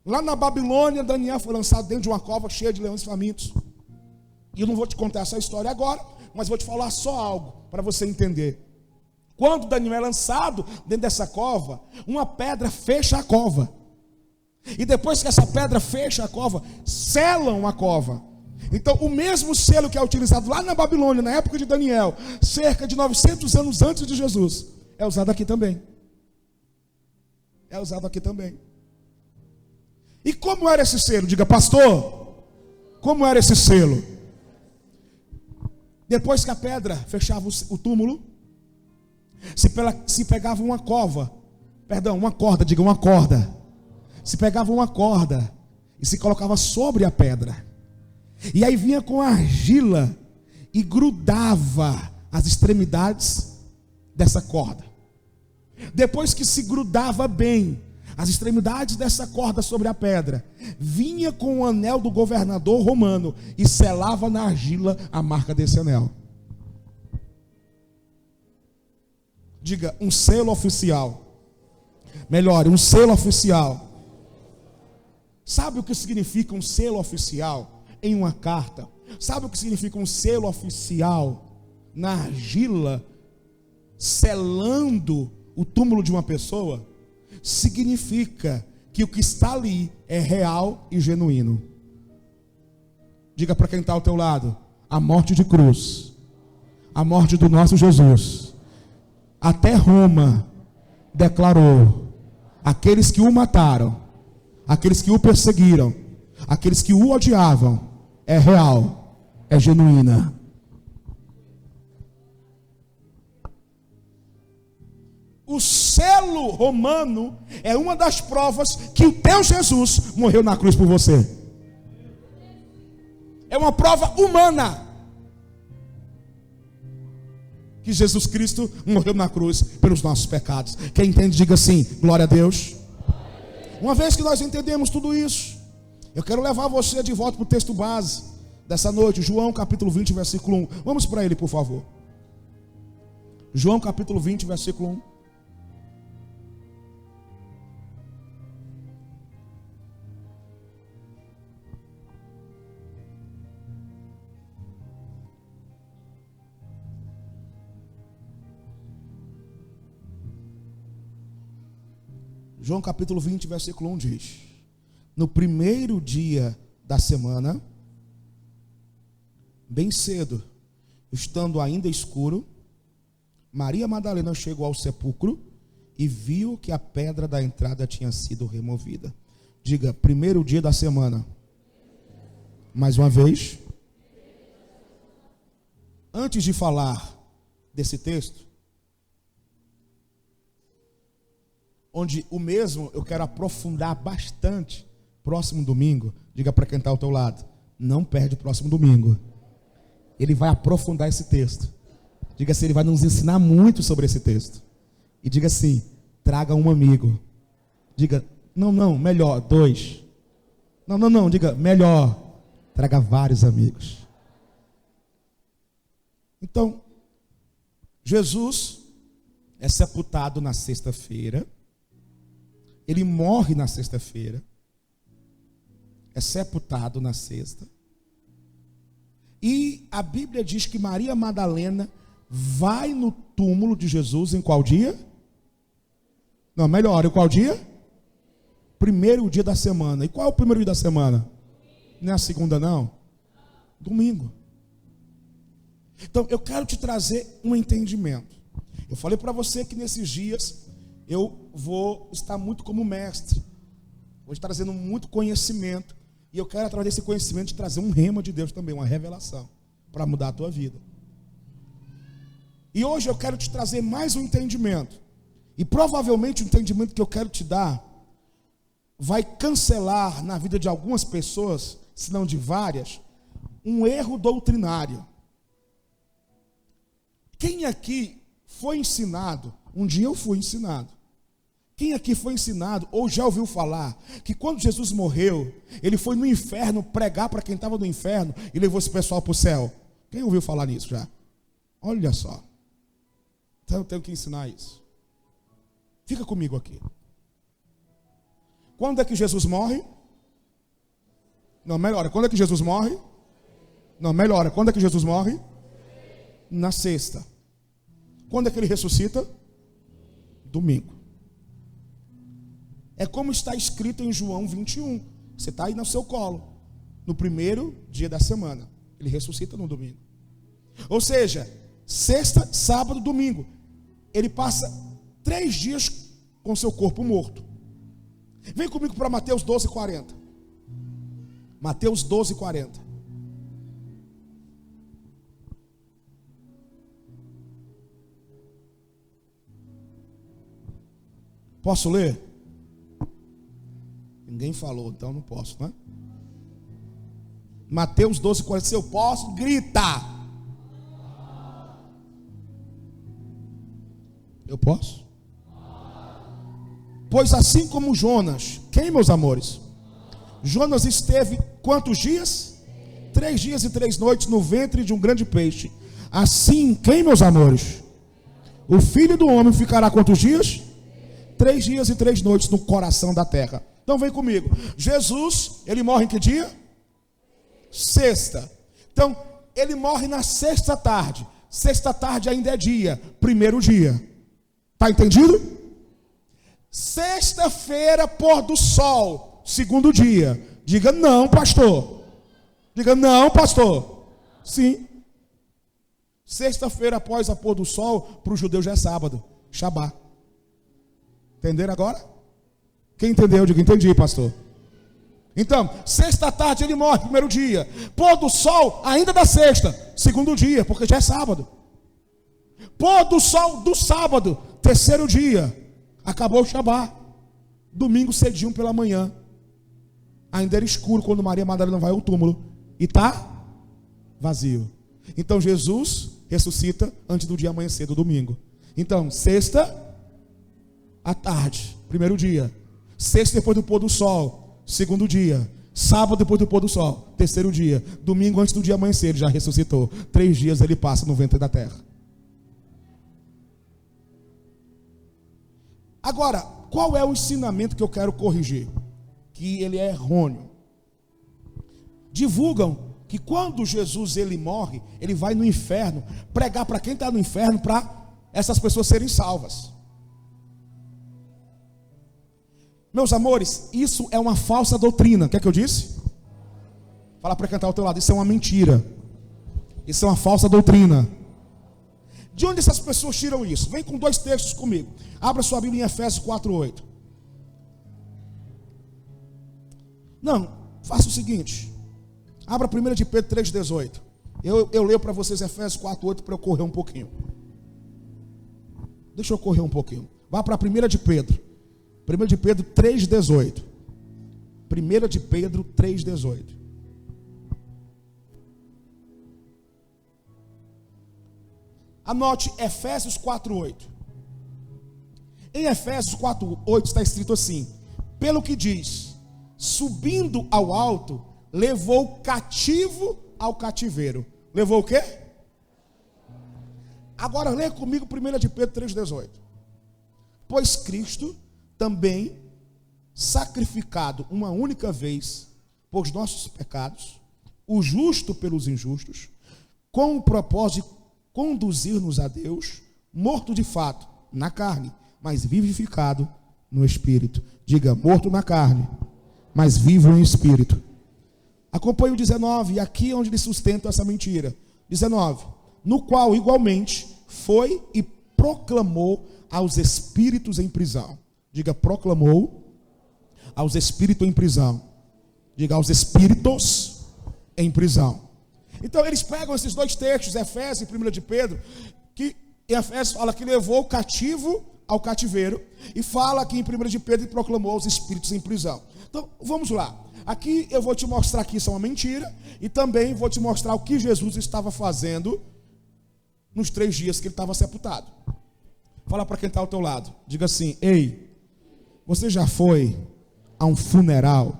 Lá na Babilônia, Daniel foi lançado dentro de uma cova cheia de leões famintos. E eu não vou te contar essa história agora, mas vou te falar só algo para você entender. Quando Daniel é lançado dentro dessa cova, uma pedra fecha a cova. E depois que essa pedra fecha a cova, selam a cova. Então, o mesmo selo que é utilizado lá na Babilônia, na época de Daniel, cerca de 900 anos antes de Jesus, é usado aqui também. É usado aqui também. E como era esse selo? Diga, pastor, como era esse selo? Depois que a pedra fechava o túmulo, se pegava uma corda, diga uma corda. Se pegava uma corda e se colocava sobre a pedra. E aí vinha com argila e grudava as extremidades dessa corda. Depois que se grudava bem as extremidades dessa corda sobre a pedra, vinha com o anel do governador romano e selava na argila a marca desse anel. Diga, um selo oficial. Melhor, um selo oficial. Sabe o que significa um selo oficial? Em uma carta. Sabe o que significa um selo oficial na argila, selando o túmulo de uma pessoa? Significa que o que está ali é real e genuíno. Diga para quem está ao teu lado: a morte de cruz, a morte do nosso Jesus, até Roma declarou: aqueles que o mataram, aqueles que o perseguiram, aqueles que o odiavam, é real, é genuína. O selo romano é uma das provas que o teu Jesus morreu na cruz por você. É uma prova humana. que Jesus Cristo morreu na cruz pelos nossos pecados. Quem entende, diga assim: glória a Deus. Uma vez que nós entendemos tudo isso, eu quero levar você de volta para o texto base dessa noite, João capítulo 20, versículo 1. Vamos para ele, por favor. João capítulo 20, versículo 1. João capítulo 20, versículo 1 diz: no primeiro dia da semana, bem cedo, estando ainda escuro, Maria Madalena chegou ao sepulcro e viu que a pedra da entrada tinha sido removida. Diga, primeiro dia da semana. Mais uma vez. Antes de falar desse texto, onde o mesmo eu quero aprofundar bastante, próximo domingo, diga para quem está ao teu lado, não perde o próximo domingo. Ele vai aprofundar esse texto. Diga assim, ele vai nos ensinar muito sobre esse texto. E diga assim, traga um amigo. Diga, não, melhor, 2. Não, diga, melhor, traga vários amigos. Então, Jesus é sepultado na sexta-feira. Ele morre na sexta-feira. É sepultado na sexta. E a Bíblia diz que Maria Madalena vai no túmulo de Jesus em qual dia? Não, melhor, em qual dia? Primeiro dia da semana. E qual é o primeiro dia da semana? Não é a segunda, não? Domingo. Então, eu quero te trazer um entendimento. Eu falei para você que nesses dias eu vou estar muito como mestre. Vou estar trazendo muito conhecimento. E eu quero, através desse conhecimento, te trazer um rema de Deus também, uma revelação, para mudar a tua vida. E hoje eu quero te trazer mais um entendimento. E provavelmente o entendimento que eu quero te dar vai cancelar na vida de algumas pessoas, se não de várias, um erro doutrinário. Quem aqui foi ensinado, um dia eu fui ensinado, quem aqui foi ensinado ou já ouviu falar que quando Jesus morreu, ele foi no inferno pregar para quem estava no inferno e levou esse pessoal para o céu? Quem ouviu falar nisso já? Olha só. Então eu tenho que ensinar isso. Fica comigo aqui. Quando é que Jesus morre? Não, melhora. Quando é que Jesus morre? Não, melhora. Quando é que Jesus morre? Na sexta. Quando é que ele ressuscita? Domingo. É como está escrito em João 21. Você está aí no seu colo. No primeiro dia da semana. Ele ressuscita no domingo. Ou seja, sexta, sábado, domingo. Ele passa 3 dias com seu corpo morto. Vem comigo para Mateus 12:40. Mateus 12:40. Posso ler? Ninguém falou, então não posso, né? Mateus 12:40. Se eu posso, grita. Eu posso? Pois assim como Jonas, quem, meus amores? Jonas esteve quantos dias? 3 dias e 3 noites no ventre de um grande peixe. Assim, quem, meus amores? O Filho do Homem ficará quantos dias? 3 dias e 3 noites no coração da terra. Então vem comigo. Jesus, ele morre em que dia? Sexta. Então, ele morre na sexta tarde. Sexta tarde ainda é dia. Primeiro dia. Está entendido? Sexta-feira, pôr do sol. Segundo dia. Diga não, pastor. Diga não, pastor. Sim. Sexta-feira após a pôr do sol, para o judeu já é sábado. Shabá. Entenderam agora? Quem entendeu? Diga, entendi, pastor. Então, sexta tarde ele morre, primeiro dia. Pôr do sol, ainda da sexta, segundo dia, porque já é sábado. Pôr do sol do sábado, terceiro dia. Acabou o Shabá. Domingo cedinho pela manhã. Ainda era escuro quando Maria Madalena vai ao túmulo. E está vazio. Então Jesus ressuscita antes do dia amanhecer do domingo. Então, sexta à tarde, primeiro dia. Sexta depois do pôr do sol, segundo dia. Sábado depois do pôr do sol, terceiro dia. Domingo antes do dia amanhecer, ele já ressuscitou. 3 dias ele passa no ventre da terra. Agora, qual é o ensinamento que eu quero corrigir? Que ele é errôneo. Divulgam que quando Jesus ele morre, ele vai no inferno pregar para quem está no inferno, para essas pessoas serem salvas. Meus amores, isso é uma falsa doutrina. Quer que eu disse? Fala para quem está ao teu lado, isso é uma mentira. Isso é uma falsa doutrina. De onde essas pessoas tiram isso? Vem com 2 textos comigo. Abra sua Bíblia em Efésios 4:8. Não, faça o seguinte. Abra 1 de Pedro 3:18. Eu leio para vocês Efésios 4:8 para eu correr um pouquinho. Deixa eu correr um pouquinho. Vá para 1 de Pedro. 1 de Pedro 3:18. 1 de Pedro 3:18. Anote Efésios 4:8. Em Efésios 4:8 está escrito assim: pelo que diz, subindo ao alto, levou cativo ao cativeiro. Levou o quê? Agora leia comigo 1 de Pedro 3:18. Pois Cristo também, sacrificado uma única vez por nossos pecados, o justo pelos injustos, com o propósito de conduzir-nos a Deus, morto de fato na carne, mas vivificado no Espírito. Diga, morto na carne, mas vivo em Espírito. Acompanhe o 19, e aqui é onde ele sustenta essa mentira. 19, no qual igualmente foi e proclamou aos espíritos em prisão. Diga, proclamou aos espíritos em prisão. Diga, aos espíritos em prisão. Então eles pegam esses 2 textos, Efésios e 1 de Pedro, que em Efésios fala que levou o cativo ao cativeiro, e fala aqui em 1 de Pedro que proclamou aos espíritos em prisão. Então vamos lá. Aqui eu vou te mostrar que isso é uma mentira, e também vou te mostrar o que Jesus estava fazendo nos 3 dias que ele estava sepultado. Fala para quem está ao teu lado. Diga assim: ei, você já foi a um funeral?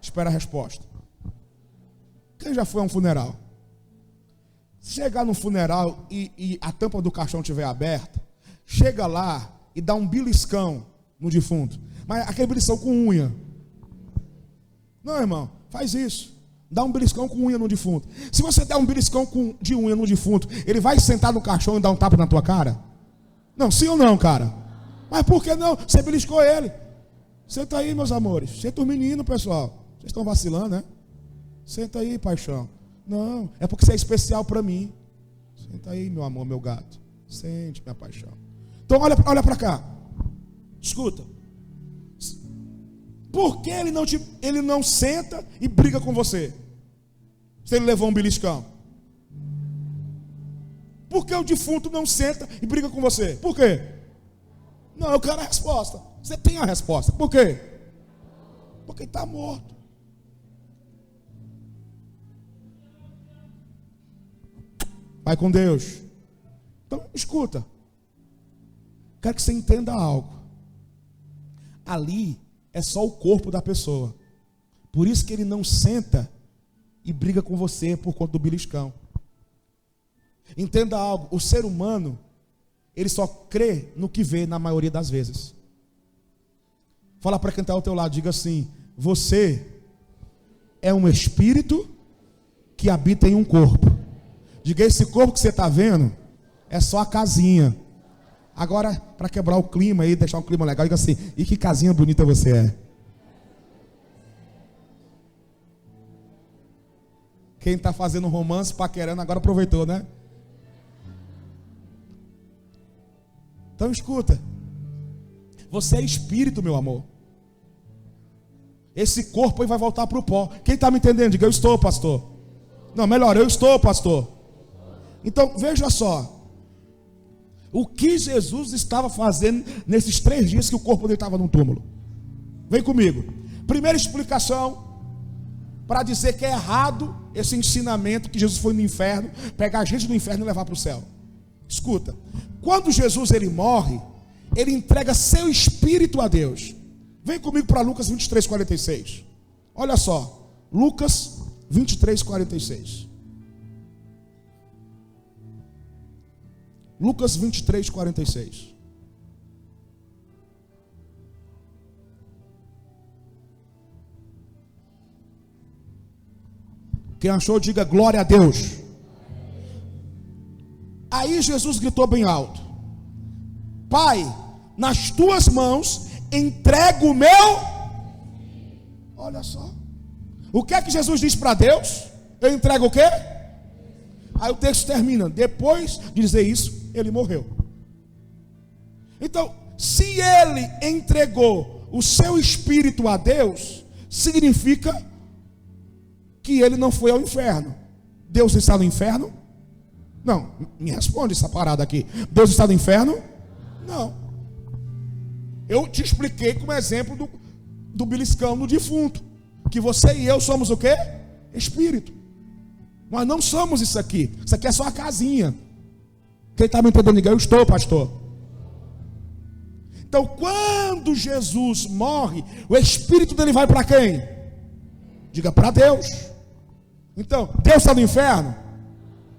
Espera a resposta. Quem já foi a um funeral? Chegar num funeral e a tampa do caixão estiver aberta, chega lá e dá um beliscão no defunto. Mas aquele beliscão com unha. Não, irmão, faz isso. Dá um beliscão com unha no defunto. Se você der um beliscão de unha no defunto, ele vai sentar no caixão e dar um tapa na tua cara? Não, sim ou não, cara? Mas por que não? Você beliscou ele. Senta aí, meus amores. Senta os meninos, pessoal. Vocês estão vacilando, né? Senta aí, paixão. Não, é porque você é especial para mim. Senta aí, meu amor, meu gato. Sente, minha paixão. Então olha para cá. Escuta. Por que ele não senta e briga com você? Se ele levou um beliscão. Por que o defunto não senta e briga com você? Por quê? Não, eu quero a resposta. Você tem a resposta. Por quê? Porque ele está morto. Vai com Deus. Então, escuta. Quero que você entenda algo. Ali é só o corpo da pessoa. Por isso que ele não senta e briga com você por conta do beliscão. Entenda algo. O ser humano, ele só crê no que vê na maioria das vezes. Fala para quem está ao teu lado, diga assim: você é um espírito que habita em um corpo. Diga, esse corpo que você está vendo é só a casinha. Agora, para quebrar o clima e deixar um clima legal, diga assim: e que casinha bonita você é. Quem está fazendo romance, paquerando, agora aproveitou, né? Então escuta. Você é espírito, meu amor. Esse corpo aí vai voltar para o pó. Quem está me entendendo? Diga, eu estou, pastor. Não, melhor, eu estou, pastor. Então, veja só. O que Jesus estava fazendo nesses 3 dias que o corpo dele estava no túmulo? Vem comigo. Primeira explicação para dizer que é errado esse ensinamento que Jesus foi no inferno, pegar a gente do inferno e levar para o céu. Escuta, quando Jesus ele morre, ele entrega seu espírito a Deus. Vem comigo para Lucas 23, 46. Olha só, Lucas 23, 46. Lucas 23, 46. Quem achou, diga glória a Deus. Aí Jesus gritou bem alto: Pai, nas tuas mãos entrego o meu. Olha só. O que é que Jesus diz para Deus? Eu entrego o quê? Aí o texto termina. Depois de dizer isso, ele morreu. Então, se ele entregou o seu espírito a Deus, significa que ele não foi ao inferno. Deus está no inferno? Não, me responde essa parada aqui. Deus está no inferno? Não. Eu te expliquei como exemplo do beliscão no defunto, que você e eu somos o quê? Espírito. Nós não somos isso aqui. Isso aqui é só a casinha. Quem está me entendendo? Eu estou, pastor. Então, quando Jesus morre, o espírito dele vai para quem? Diga, para Deus. Então, Deus está no inferno?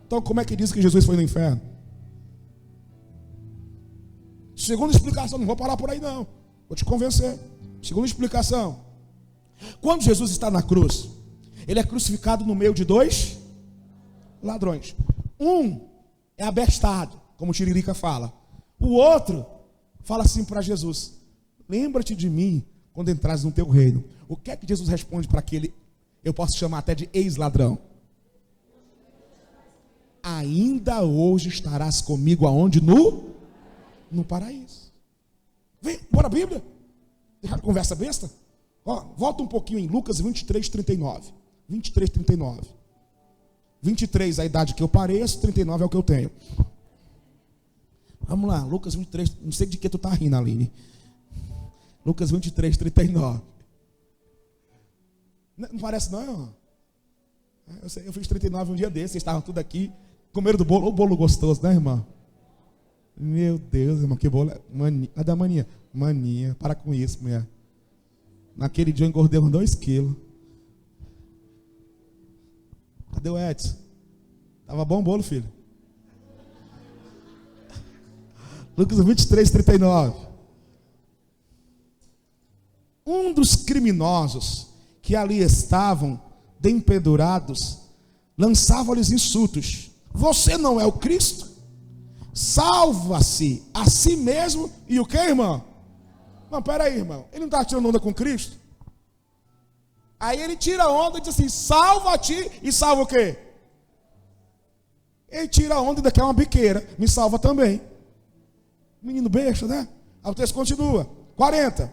Então, como é que diz que Jesus foi no inferno? Segunda explicação, não vou parar por aí não, vou te convencer. Segunda explicação: quando Jesus está na cruz, ele é crucificado no meio de dois ladrões. Um é abestado, como o Tiririca fala. O outro fala assim para Jesus: lembra-te de mim quando entrares no teu reino. O que é que Jesus responde para aquele, eu posso chamar até de ex-ladrão? Ainda hoje estarás comigo aonde? No paraíso. Vem, bora a Bíblia. Deixa de conversa besta. Ó, volta um pouquinho em Lucas 23, 39. 23, 39. 23 é a idade que eu pareço, 39 é o que eu tenho. Vamos lá, Lucas 23, não sei de que tu tá rindo, Aline. Lucas 23, 39. Não parece não? Eu fiz 39 um dia desses, vocês estavam tudo aqui, comeram do bolo, o bolo gostoso, né, irmão? Meu Deus, irmão, que bolo, mania, é da mania. Mania, para com isso, mulher. Naquele dia eu engordei uns 2 quilos. Cadê o Edson? Tava bom o bolo, filho? Lucas 23, 39. Um dos criminosos que ali estavam, dempedurados, lançava-lhes insultos: você não é o Cristo? Salva-se a si mesmo e o que, irmão? Não, peraí, irmão, ele não está tirando onda com Cristo? Aí ele tira onda e diz assim: salva-te, e salva o quê? Ele tira onda e daqui é uma biqueira, me salva também. Menino besta, né? Aí o texto continua, 40.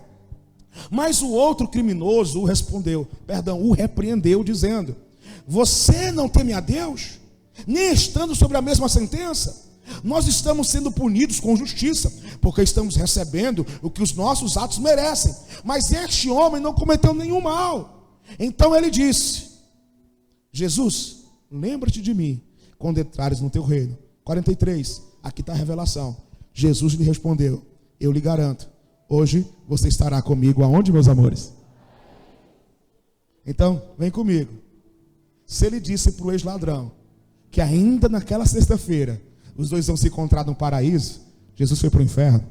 Mas o outro criminoso o repreendeu, dizendo: você não teme a Deus, nem estando sobre a mesma sentença? Nós estamos sendo punidos com justiça, porque estamos recebendo o que os nossos atos merecem. Mas este homem não cometeu nenhum mal. Então ele disse: Jesus, lembra-te de mim quando entrares no teu reino. 43, aqui está a revelação. Jesus lhe respondeu: eu lhe garanto, hoje você estará comigo aonde, meus amores? Então, vem comigo. Se ele disse para o ex-ladrão que ainda naquela sexta-feira os dois vão se encontrar no paraíso, Jesus foi para o inferno.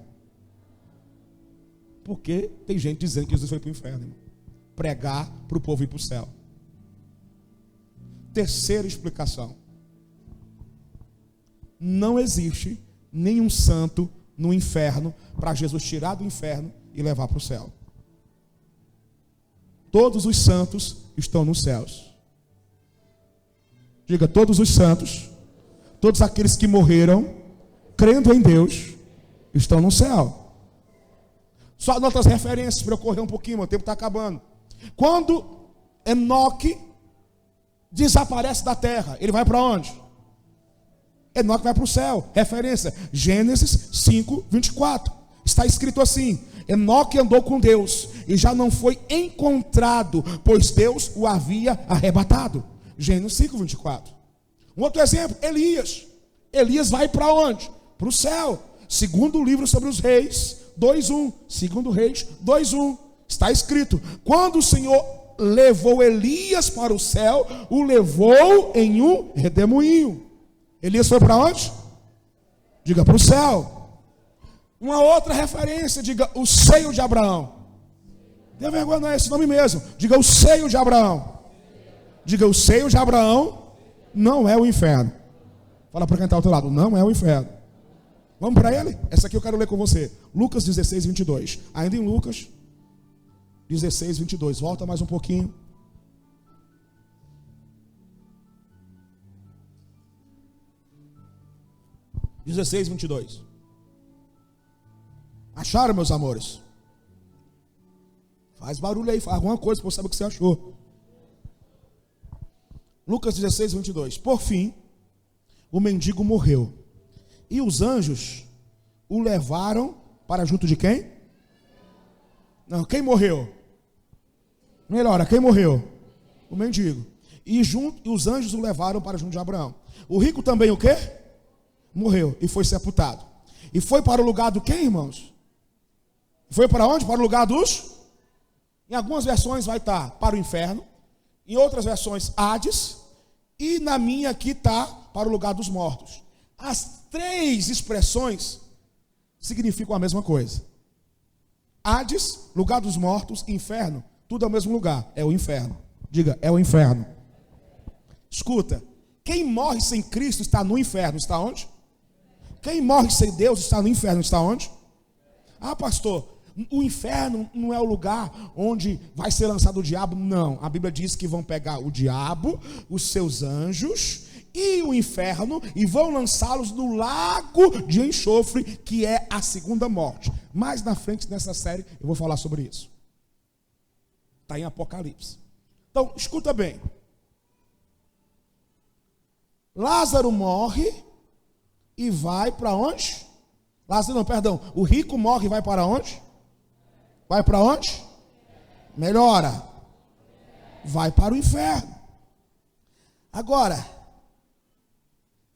Porque tem gente dizendo que Jesus foi para o inferno, irmão. Pregar para o povo ir para o céu. Terceira explicação: não existe nenhum santo no inferno para Jesus tirar do inferno e levar para o céu. Todos os santos estão nos céus. Diga, todos os santos, todos aqueles que morreram crendo em Deus estão no céu. Só anota as referências para eu correr um pouquinho, meu tempo está acabando. Quando Enoque desaparece da terra, ele vai para onde? Enoque vai para o céu. Referência, Gênesis 5, 24. Está escrito assim: Enoque andou com Deus e já não foi encontrado, pois Deus o havia arrebatado. Gênesis 5, 24. Um outro exemplo, Elias. Elias vai para onde? Para o céu. Segundo o livro sobre os reis, 2:1. Segundo Reis, 2:1. Está escrito: quando o Senhor levou Elias para o céu, o levou em um redemoinho. Elias foi para onde? Diga, para o céu. Uma outra referência, diga, o seio de Abraão. Não tem vergonha, não é esse nome mesmo. Diga, o seio de Abraão. Diga, o seio de Abraão não é o inferno. Fala para quem está ao teu lado, não é o inferno. Vamos para ele? Essa aqui eu quero ler com você. Lucas 16, 22. Ainda em Lucas 16, 22. Volta mais um pouquinho. (16, 22). Acharam, meus amores? Faz barulho aí, faz alguma coisa para eu saber o que você achou. Lucas 16, 22. Por fim, o mendigo morreu, e os anjos o levaram para junto de quem? Não, quem morreu? Melhora, quem morreu? O mendigo. E os anjos o levaram para junto de Abraão. O rico também o quê? Morreu e foi sepultado. E foi para o lugar do quem, irmãos? Foi para onde? Para o lugar dos... Em algumas versões vai estar para o inferno, em outras versões Hades, e na minha aqui está para o lugar dos mortos. As três expressões significam a mesma coisa. Hades, lugar dos mortos, inferno, tudo é o mesmo lugar, é o inferno. Diga, é o inferno. Escuta, quem morre sem Cristo está no inferno, está onde? Quem morre sem Deus está no inferno, está onde? Ah, pastor, o inferno não é o lugar onde vai ser lançado o diabo. Não, a Bíblia diz que vão pegar o diabo, os seus anjos e o inferno e vão lançá-los no lago de enxofre, que é a segunda morte. Mais na frente nessa série eu vou falar sobre isso. Está em Apocalipse. Então, escuta bem. Lázaro morre e vai para onde? Lázaro não, perdão. O rico morre e vai para onde? Vai para onde? Melhora. Vai para o inferno. Agora,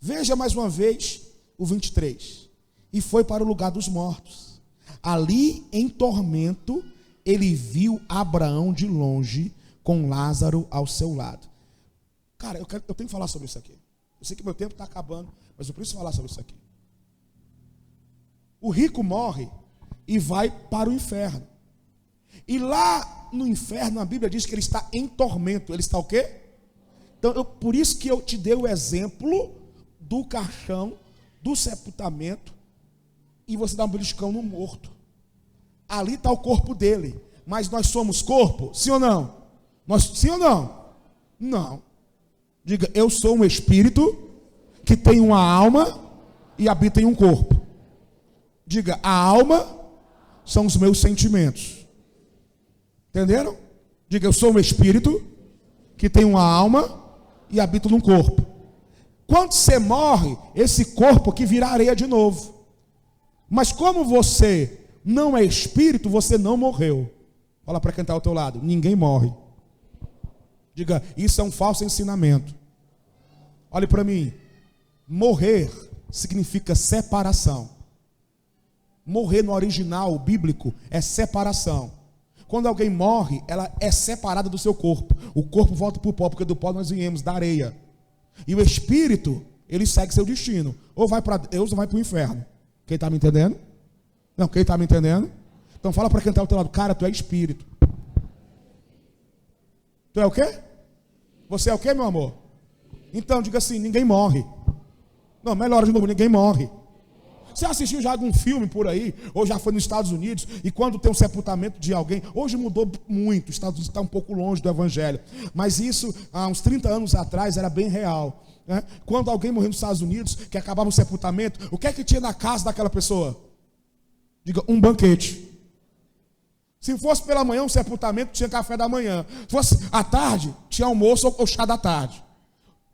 veja mais uma vez o 23. E foi para o lugar dos mortos. Ali em tormento, ele viu Abraão de longe, com Lázaro ao seu lado. Cara, eu tenho que falar sobre isso aqui. Eu sei que meu tempo está acabando, mas eu preciso falar sobre isso aqui. O rico morre e vai para o inferno. E lá no inferno a Bíblia diz que ele está em tormento. Ele está o quê? Então, por isso que eu te dei o exemplo do caixão, do sepultamento, e você dá um beliscão no morto. Ali está o corpo dele. Mas nós somos corpo? Sim ou não? Sim ou não? Não. Diga, eu sou um espírito que tem uma alma e habita em um corpo. Diga, a alma são os meus sentimentos. Entenderam? Diga, eu sou um espírito que tem uma alma e habita num corpo. Quando você morre, esse corpo aqui vira areia de novo. Mas como você não é espírito, você não morreu. Fala para quem está ao teu lado, ninguém morre. Diga, isso é um falso ensinamento. Olhe para mim. Morrer significa separação. Morrer no original bíblico é separação. Quando alguém morre, ela é separada do seu corpo. O corpo volta para o pó, porque do pó nós viemos, da areia. E o espírito, ele segue seu destino. Ou vai para Deus ou vai para o inferno. Quem está me entendendo? Não, quem está me entendendo? Então fala para quem está ao teu lado, cara, tu é espírito. Tu é o quê? Você é o quê, meu amor? Então diga assim, ninguém morre. Não, melhor de novo, ninguém morre. Você assistiu já algum filme por aí, ou já foi nos Estados Unidos, e quando tem um sepultamento de alguém, hoje mudou muito, os Estados Unidos está um pouco longe do Evangelho, mas isso, há uns 30 anos atrás, era bem real, né? Quando alguém morreu nos Estados Unidos, que acabava o sepultamento, o que é que tinha na casa daquela pessoa? Diga, um banquete. Se fosse pela manhã, um sepultamento, tinha café da manhã. Se fosse à tarde, tinha almoço ou chá da tarde.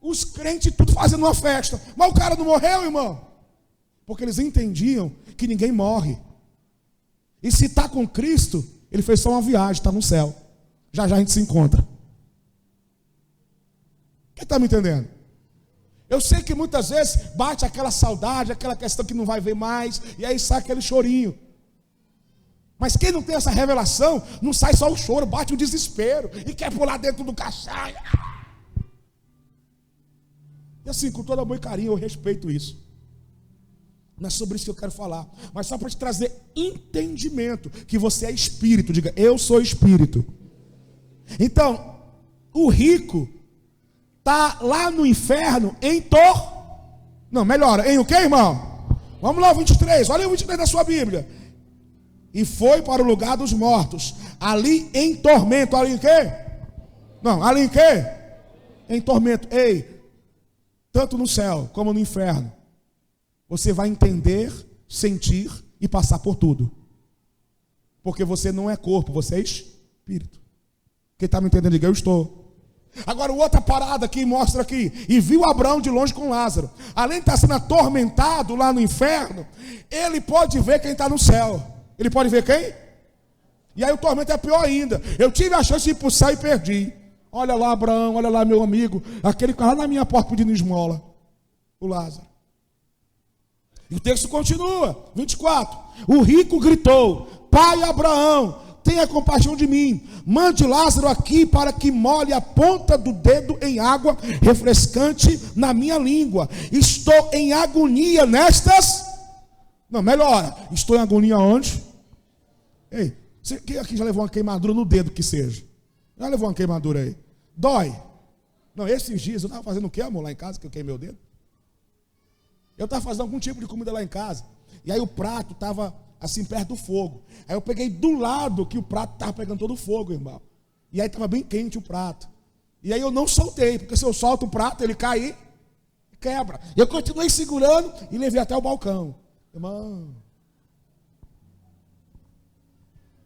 Os crentes tudo fazendo uma festa, mas o cara não morreu, irmão. Porque eles entendiam que ninguém morre. E se está com Cristo, ele fez só uma viagem, está no céu. Já já a gente se encontra. Quem está me entendendo? Eu sei que muitas vezes bate aquela saudade, aquela questão que não vai ver mais, e aí sai aquele chorinho. Mas quem não tem essa revelação, não sai só o choro, bate o desespero, e quer pular dentro do caixão. E assim, com todo amor e carinho, eu respeito isso. Não é sobre isso que eu quero falar, mas só para te trazer entendimento, que você é espírito. Diga, eu sou espírito. Então, o rico está lá no inferno Não, melhora, em o que, irmão? Vamos lá, 23, olha o 23 da sua Bíblia. E foi para o lugar dos mortos, ali em tormento. Ali em quê? Não, ali em quê? Em tormento. Ei, tanto no céu como no inferno, você vai entender, sentir e passar por tudo. Porque você não é corpo, você é espírito. Quem está me entendendo, diga, eu estou. Agora, outra parada aqui, mostra aqui. E viu Abraão de longe com Lázaro. Além de estar sendo atormentado lá no inferno, ele pode ver quem está no céu. Ele pode ver quem? E aí o tormento é pior ainda. Eu tive a chance de ir para o céu e perdi. Olha lá, Abraão, olha lá, meu amigo. Aquele que estava lá na minha porta pedindo esmola. O Lázaro. E o texto continua, 24. O rico gritou: Pai Abraão, tenha compaixão de mim. Mande Lázaro aqui para que molhe a ponta do dedo em água refrescante na minha língua. Estou em agonia nestas... Não, melhora. Estou em agonia onde? Ei, quem aqui já levou uma queimadura no dedo que seja? Já levou uma queimadura aí? Dói? Não, esses dias eu estava fazendo o que, amor, lá em casa, que eu queimei o dedo? Eu estava fazendo algum tipo de comida lá em casa. E aí o prato estava assim perto do fogo. Aí eu peguei do lado que o prato estava pegando todo o fogo, irmão. E aí estava bem quente o prato. E aí eu não soltei, porque se eu solto o prato, ele cai e quebra. E eu continuei segurando e levei até o balcão. Irmão,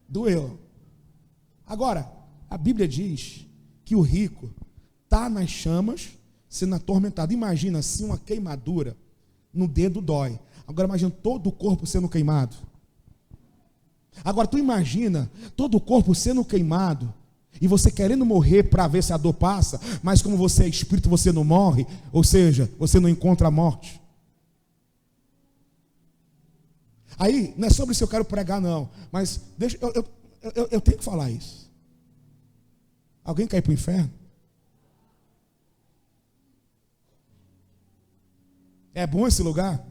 doeu. Agora, a Bíblia diz que o rico está nas chamas sendo atormentado. Imagina assim uma queimadura no dedo dói. Agora imagina todo o corpo sendo queimado. Agora tu imagina todo o corpo sendo queimado e você querendo morrer para ver se a dor passa, mas como você é espírito, você não morre, ou seja, você não encontra a morte. Aí, não é sobre isso que eu quero pregar não, mas deixa, eu tenho que falar isso. Alguém quer ir para o inferno? É bom esse lugar?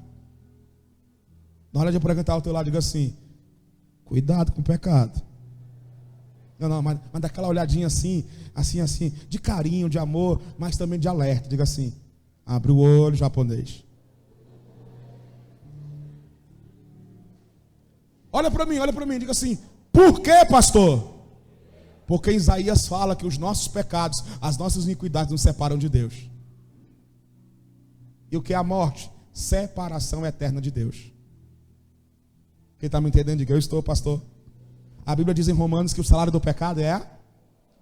Na hora de apresentar ao teu lado, diga assim: cuidado com o pecado. Não, mas dá aquela olhadinha assim, de carinho, de amor, mas também de alerta. Diga assim: abre o olho, japonês. Olha para mim, diga assim: por que, pastor? Porque Isaías fala que os nossos pecados, as nossas iniquidades nos separam de Deus. E o que é a morte? Separação eterna de Deus. Quem está me entendendo, diga: eu estou, pastor. A Bíblia diz em Romanos que o salário do pecado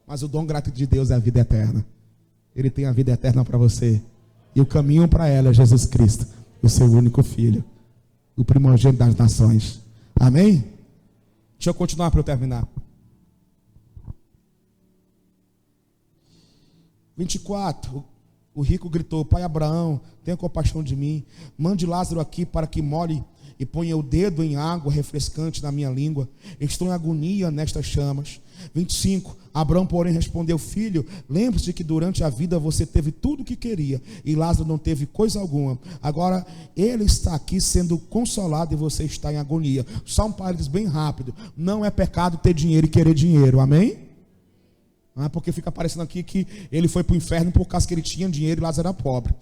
mas o dom gratuito de Deus é a vida eterna. Ele tem a vida eterna para você. E o caminho para ela é Jesus Cristo, o seu único filho, o primogênito das nações. Amém? Deixa eu continuar para eu terminar. 24. O rico gritou: Pai Abraão, tenha compaixão de mim. Mande Lázaro aqui para que molhe e ponha o dedo em água refrescante na minha língua. Estou em agonia nestas chamas. 25. Abraão, porém, respondeu: Filho, lembre-se que durante a vida você teve tudo o que queria e Lázaro não teve coisa alguma. Agora ele está aqui sendo consolado e você está em agonia. Só um parênteses bem rápido: não é pecado ter dinheiro e querer dinheiro, amém? Porque fica parecendo aqui que ele foi para o inferno por causa que ele tinha dinheiro e Lázaro era pobre.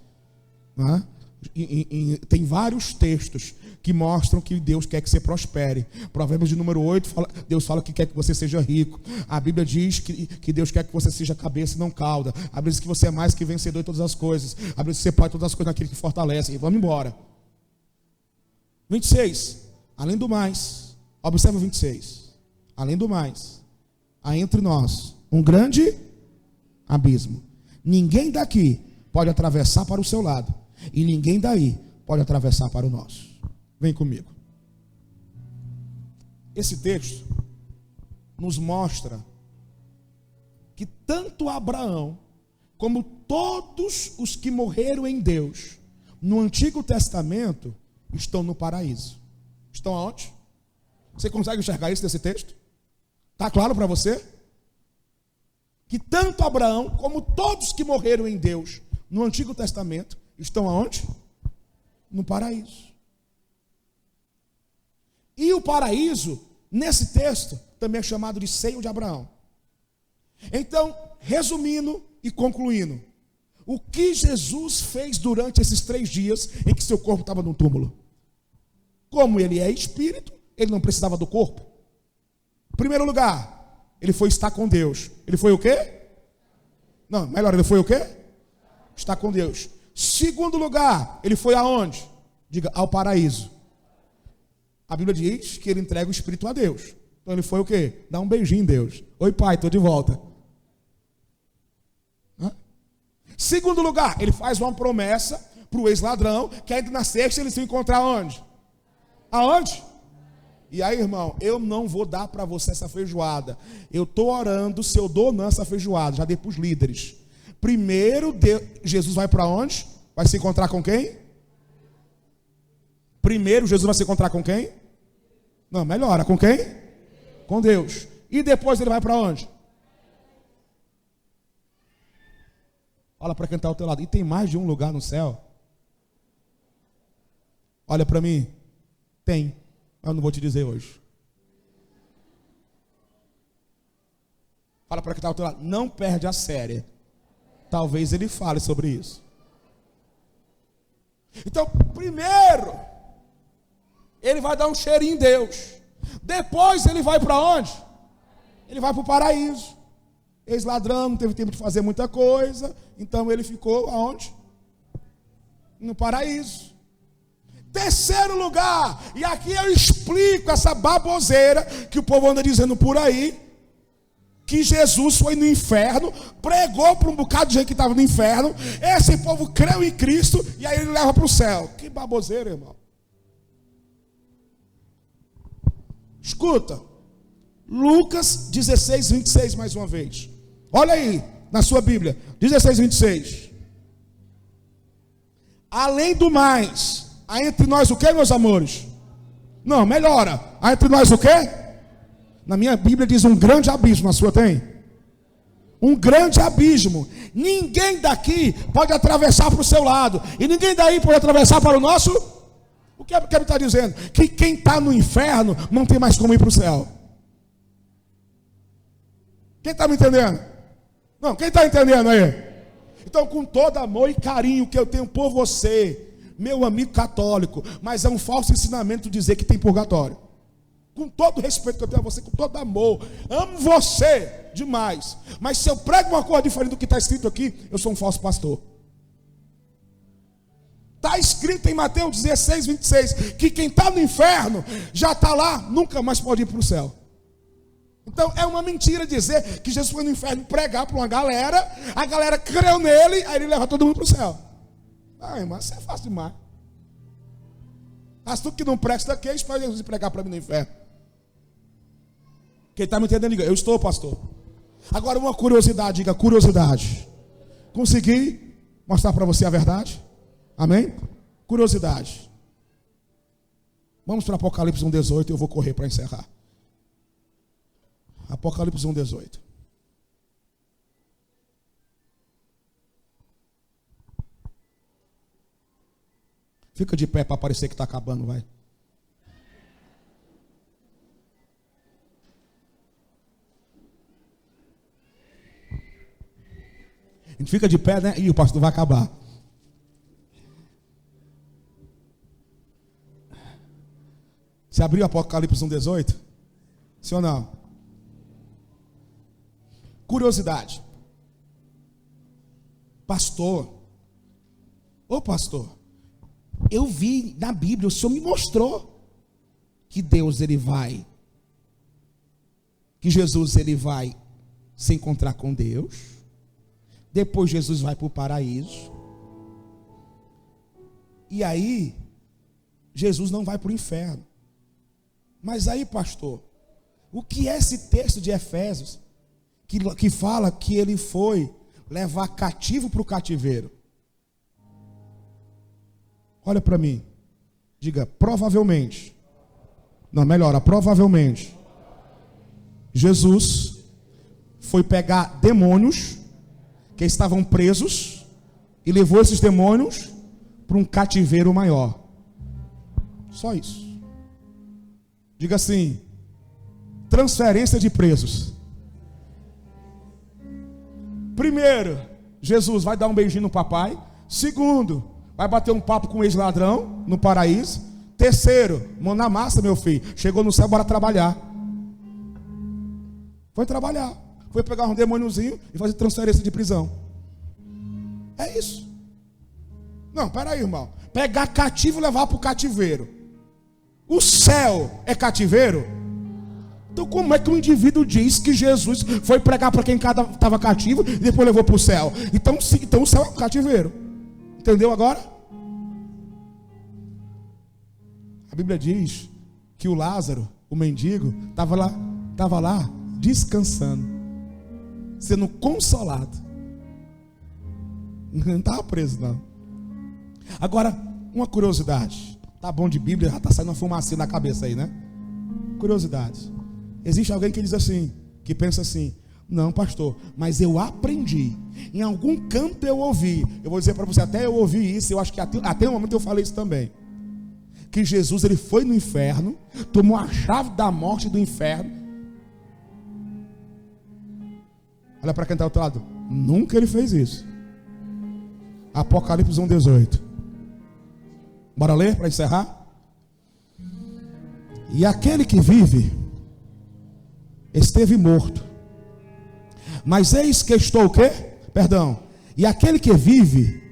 Tem vários textos que mostram que Deus quer que você prospere. Provérbios de número 8, Deus fala que quer que você seja rico. A Bíblia diz que Deus quer que você seja cabeça e não cauda. A Bíblia diz que você é mais que vencedor em todas as coisas. A Bíblia diz que você pode todas as coisas naquele que fortalece. E vamos embora. 26. Além do mais, observa o 26. Além do mais, há entre nós um grande abismo. Ninguém daqui pode atravessar para o seu lado, e ninguém daí pode atravessar para o nosso. Vem comigo. Esse texto nos mostra que tanto Abraão como todos os que morreram em Deus no Antigo Testamento estão no paraíso. Estão aonde? Você consegue enxergar isso nesse texto? Está claro para você? Que tanto Abraão como todos que morreram em Deus no Antigo Testamento estão aonde? No paraíso. E o paraíso, nesse texto, também é chamado de seio de Abraão. Então, resumindo e concluindo, o que Jesus fez durante esses 3 dias em que seu corpo estava no túmulo? Como ele é espírito, ele não precisava do corpo. Em primeiro lugar, ele foi estar com Deus. Ele foi o quê? Não, melhor, ele foi o quê? Estar com Deus. Segundo lugar, ele foi aonde? Diga, ao paraíso. A Bíblia diz que ele entrega o Espírito a Deus. Então ele foi o quê? Dar um beijinho em Deus. Oi, pai, estou de volta. Segundo lugar, ele faz uma promessa para o ex-ladrão, que ainda na sexta eles vão encontrar onde? Aonde? E aí, irmão, eu não vou dar para você essa feijoada. Eu estou orando se eu dou ou não essa feijoada. Já dei para os líderes. Primeiro, Jesus vai para onde? Vai se encontrar com quem? Primeiro, Jesus vai se encontrar com quem? Não, melhora, com quem? Com Deus. E depois ele vai para onde? Olha para quem está ao teu lado. E tem mais de um lugar no céu? Olha para mim. Tem. Eu não vou te dizer hoje. Fala para quem está ao teu lado. Não perde a série. Talvez ele fale sobre isso. Então, primeiro, ele vai dar um cheirinho em Deus. Depois ele vai para onde? Ele vai para o paraíso. Ex-ladrão, não teve tempo de fazer muita coisa. Então ele ficou aonde? No paraíso. Terceiro lugar, e aqui eu explico essa baboseira que o povo anda dizendo por aí, que Jesus foi no inferno, pregou para um bocado de gente que estava no inferno, esse povo creu em Cristo, e aí ele leva para o céu. Que baboseira, irmão. Escuta, Lucas 16, 26 mais uma vez. Olha aí, na sua Bíblia, 16, 26. Além do mais, há entre nós o que, meus amores? Não, melhora. Há entre nós o quê? Na minha Bíblia diz um grande abismo. Na sua tem? Um grande abismo. Ninguém daqui pode atravessar para o seu lado. E ninguém daí pode atravessar para o nosso. O que ele está dizendo? Que quem está no inferno não tem mais como ir para o céu. Quem está me entendendo? Não, quem está entendendo aí? Então, com todo amor e carinho que eu tenho por você, meu amigo católico, mas é um falso ensinamento dizer que tem purgatório. Com todo o respeito que eu tenho a você, com todo amor, amo você demais, mas se eu prego uma coisa diferente do que está escrito aqui, eu sou um falso pastor. Está escrito em Mateus 16, 26, que quem está no inferno, já está lá, nunca mais pode ir para o céu. Então é uma mentira dizer que Jesus foi no inferno pregar para uma galera, a galera creu nele, aí ele leva todo mundo para o céu. Ah, irmão, isso é fácil demais. Mas tu que não presta aqui, espera Jesus pregar para mim no inferno. Quem está me entendendo, diga, eu estou, pastor. Agora uma curiosidade, diga, curiosidade. Consegui mostrar para você a verdade? Amém? Curiosidade. Vamos para Apocalipse 1,18 e eu vou correr para encerrar. Apocalipse 1,18. Fica de pé para parecer que está acabando, vai. A gente fica de pé, né? E o pastor vai acabar. Você abriu Apocalipse 1,18? Sim ou não? Curiosidade. Pastor. Ô pastor, eu vi na Bíblia, o Senhor me mostrou que Deus ele vai, que Jesus ele vai se encontrar com Deus, depois Jesus vai para o paraíso, e aí Jesus não vai para o inferno. Mas aí, pastor, o que é esse texto de Efésios que fala que ele foi levar cativo para o cativeiro. Olha para mim. Diga, provavelmente. Não, melhora, provavelmente. Jesus foi pegar demônios que estavam presos e levou esses demônios para um cativeiro maior. Só isso. Diga assim: transferência de presos. Primeiro, Jesus vai dar um beijinho no papai. Segundo, vai bater um papo com o ex-ladrão no paraíso. Terceiro, mão na massa, meu filho. Chegou no céu, bora trabalhar. Foi trabalhar. Foi pegar um demôniozinho e fazer transferência de prisão. É isso. Não, peraí, irmão. Pegar cativo e levar para o cativeiro. O céu é cativeiro? Então como é que um indivíduo diz que Jesus foi pregar para quem estava cativo e depois levou para o céu? Então o céu é um cativeiro. Entendeu agora? A Bíblia diz que o Lázaro, o mendigo, estava lá descansando, sendo consolado. Não estava preso, não. Agora, uma curiosidade. Tá bom de Bíblia, já está saindo uma fumacinha na cabeça aí, né? Curiosidade. Existe alguém que diz assim, que pensa assim: não, pastor, mas eu aprendi. Em algum canto eu ouvi. Eu vou dizer para você, até eu ouvi isso. Eu acho que até o momento eu falei isso também. Que Jesus, ele foi no inferno, tomou a chave da morte do inferno. Olha para quem está ao outro lado. Nunca ele fez isso. Apocalipse 1:18. Bora ler para encerrar? E aquele que vive esteve morto, mas eis que estou o quê? Perdão. E aquele que vive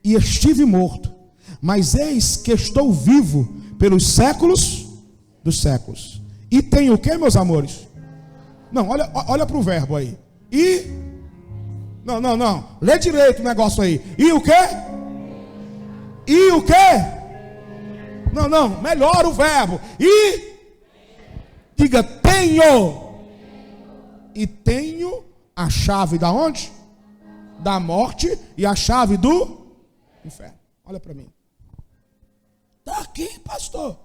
e estive morto, mas eis que estou vivo pelos séculos dos séculos. E tenho o quê, meus amores? Não, olha para o verbo aí. E não. Lê direito o negócio aí. E o quê? E o quê? Não, melhora o verbo. E diga, tenho. E tenho a chave da onde? Da morte e a chave do inferno. Olha para mim. Está aqui, pastor.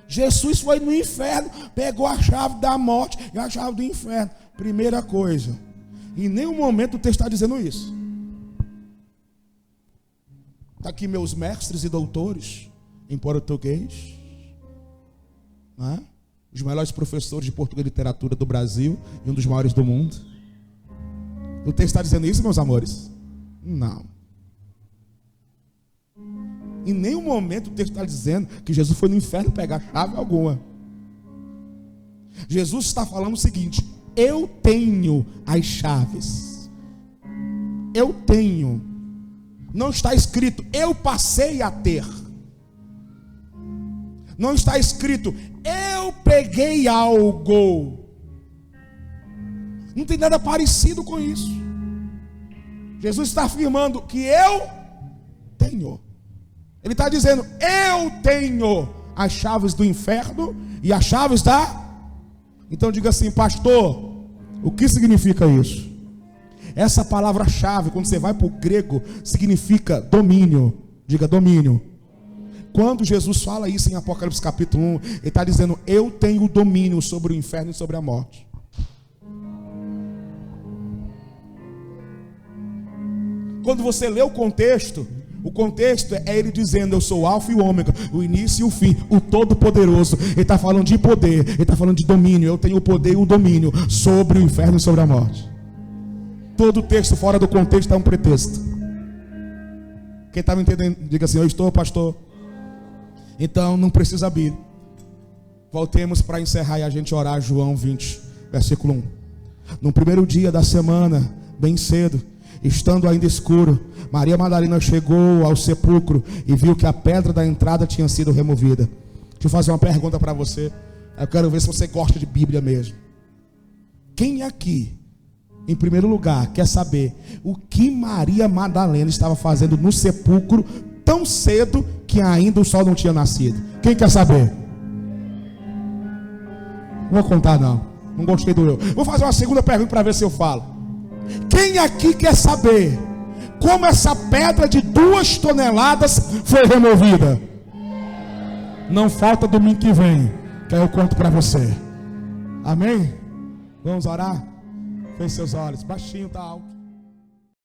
Jesus foi no inferno, pegou a chave da morte e a chave do inferno. Primeira coisa, em nenhum momento o texto está dizendo isso. Está aqui meus mestres e doutores em português, não é? Os melhores professores de português e literatura do Brasil e um dos maiores do mundo. O texto está dizendo isso, meus amores? Não. Em nenhum momento o texto está dizendo que Jesus foi no inferno pegar chave alguma. Jesus está falando o seguinte: eu tenho as chaves. Eu tenho. Não está escrito, eu passei a ter. Não está escrito, eu peguei algo. Não tem nada parecido com isso. Jesus está afirmando que eu tenho. Ele está dizendo, eu tenho as chaves do inferno e as chaves da... Então diga assim, pastor, o que significa isso? Essa palavra-chave, quando você vai para o grego, significa domínio. Diga domínio. Quando Jesus fala isso em Apocalipse capítulo 1, ele está dizendo, eu tenho domínio sobre o inferno e sobre a morte. Quando você lê o contexto é ele dizendo, eu sou o alfa e o ômega, o início e o fim, o todo-poderoso. Ele está falando de poder, ele está falando de domínio. Eu tenho o poder e o domínio sobre o inferno e sobre a morte. Todo texto fora do contexto é um pretexto. Quem está me entendendo, diga assim, eu estou, pastor. Então não precisa abrir. Voltemos para encerrar e a gente orar. João 20, versículo 1. No primeiro dia da semana, bem cedo, estando ainda escuro, Maria Madalena chegou ao sepulcro e viu que a pedra da entrada tinha sido removida. Deixa eu fazer uma pergunta para você. Eu quero ver se você gosta de Bíblia mesmo. Quem aqui, em primeiro lugar, quer saber o que Maria Madalena estava fazendo no sepulcro tão cedo que ainda o sol não tinha nascido? Quem quer saber? Não vou contar não gostei do eu. Vou fazer uma segunda pergunta para ver se eu falo. Quem aqui quer saber como essa pedra de 2 toneladas foi removida? Não falta domingo que vem, que aí eu conto para você. Amém? Vamos orar? Feche seus olhos, baixinho, tá alto.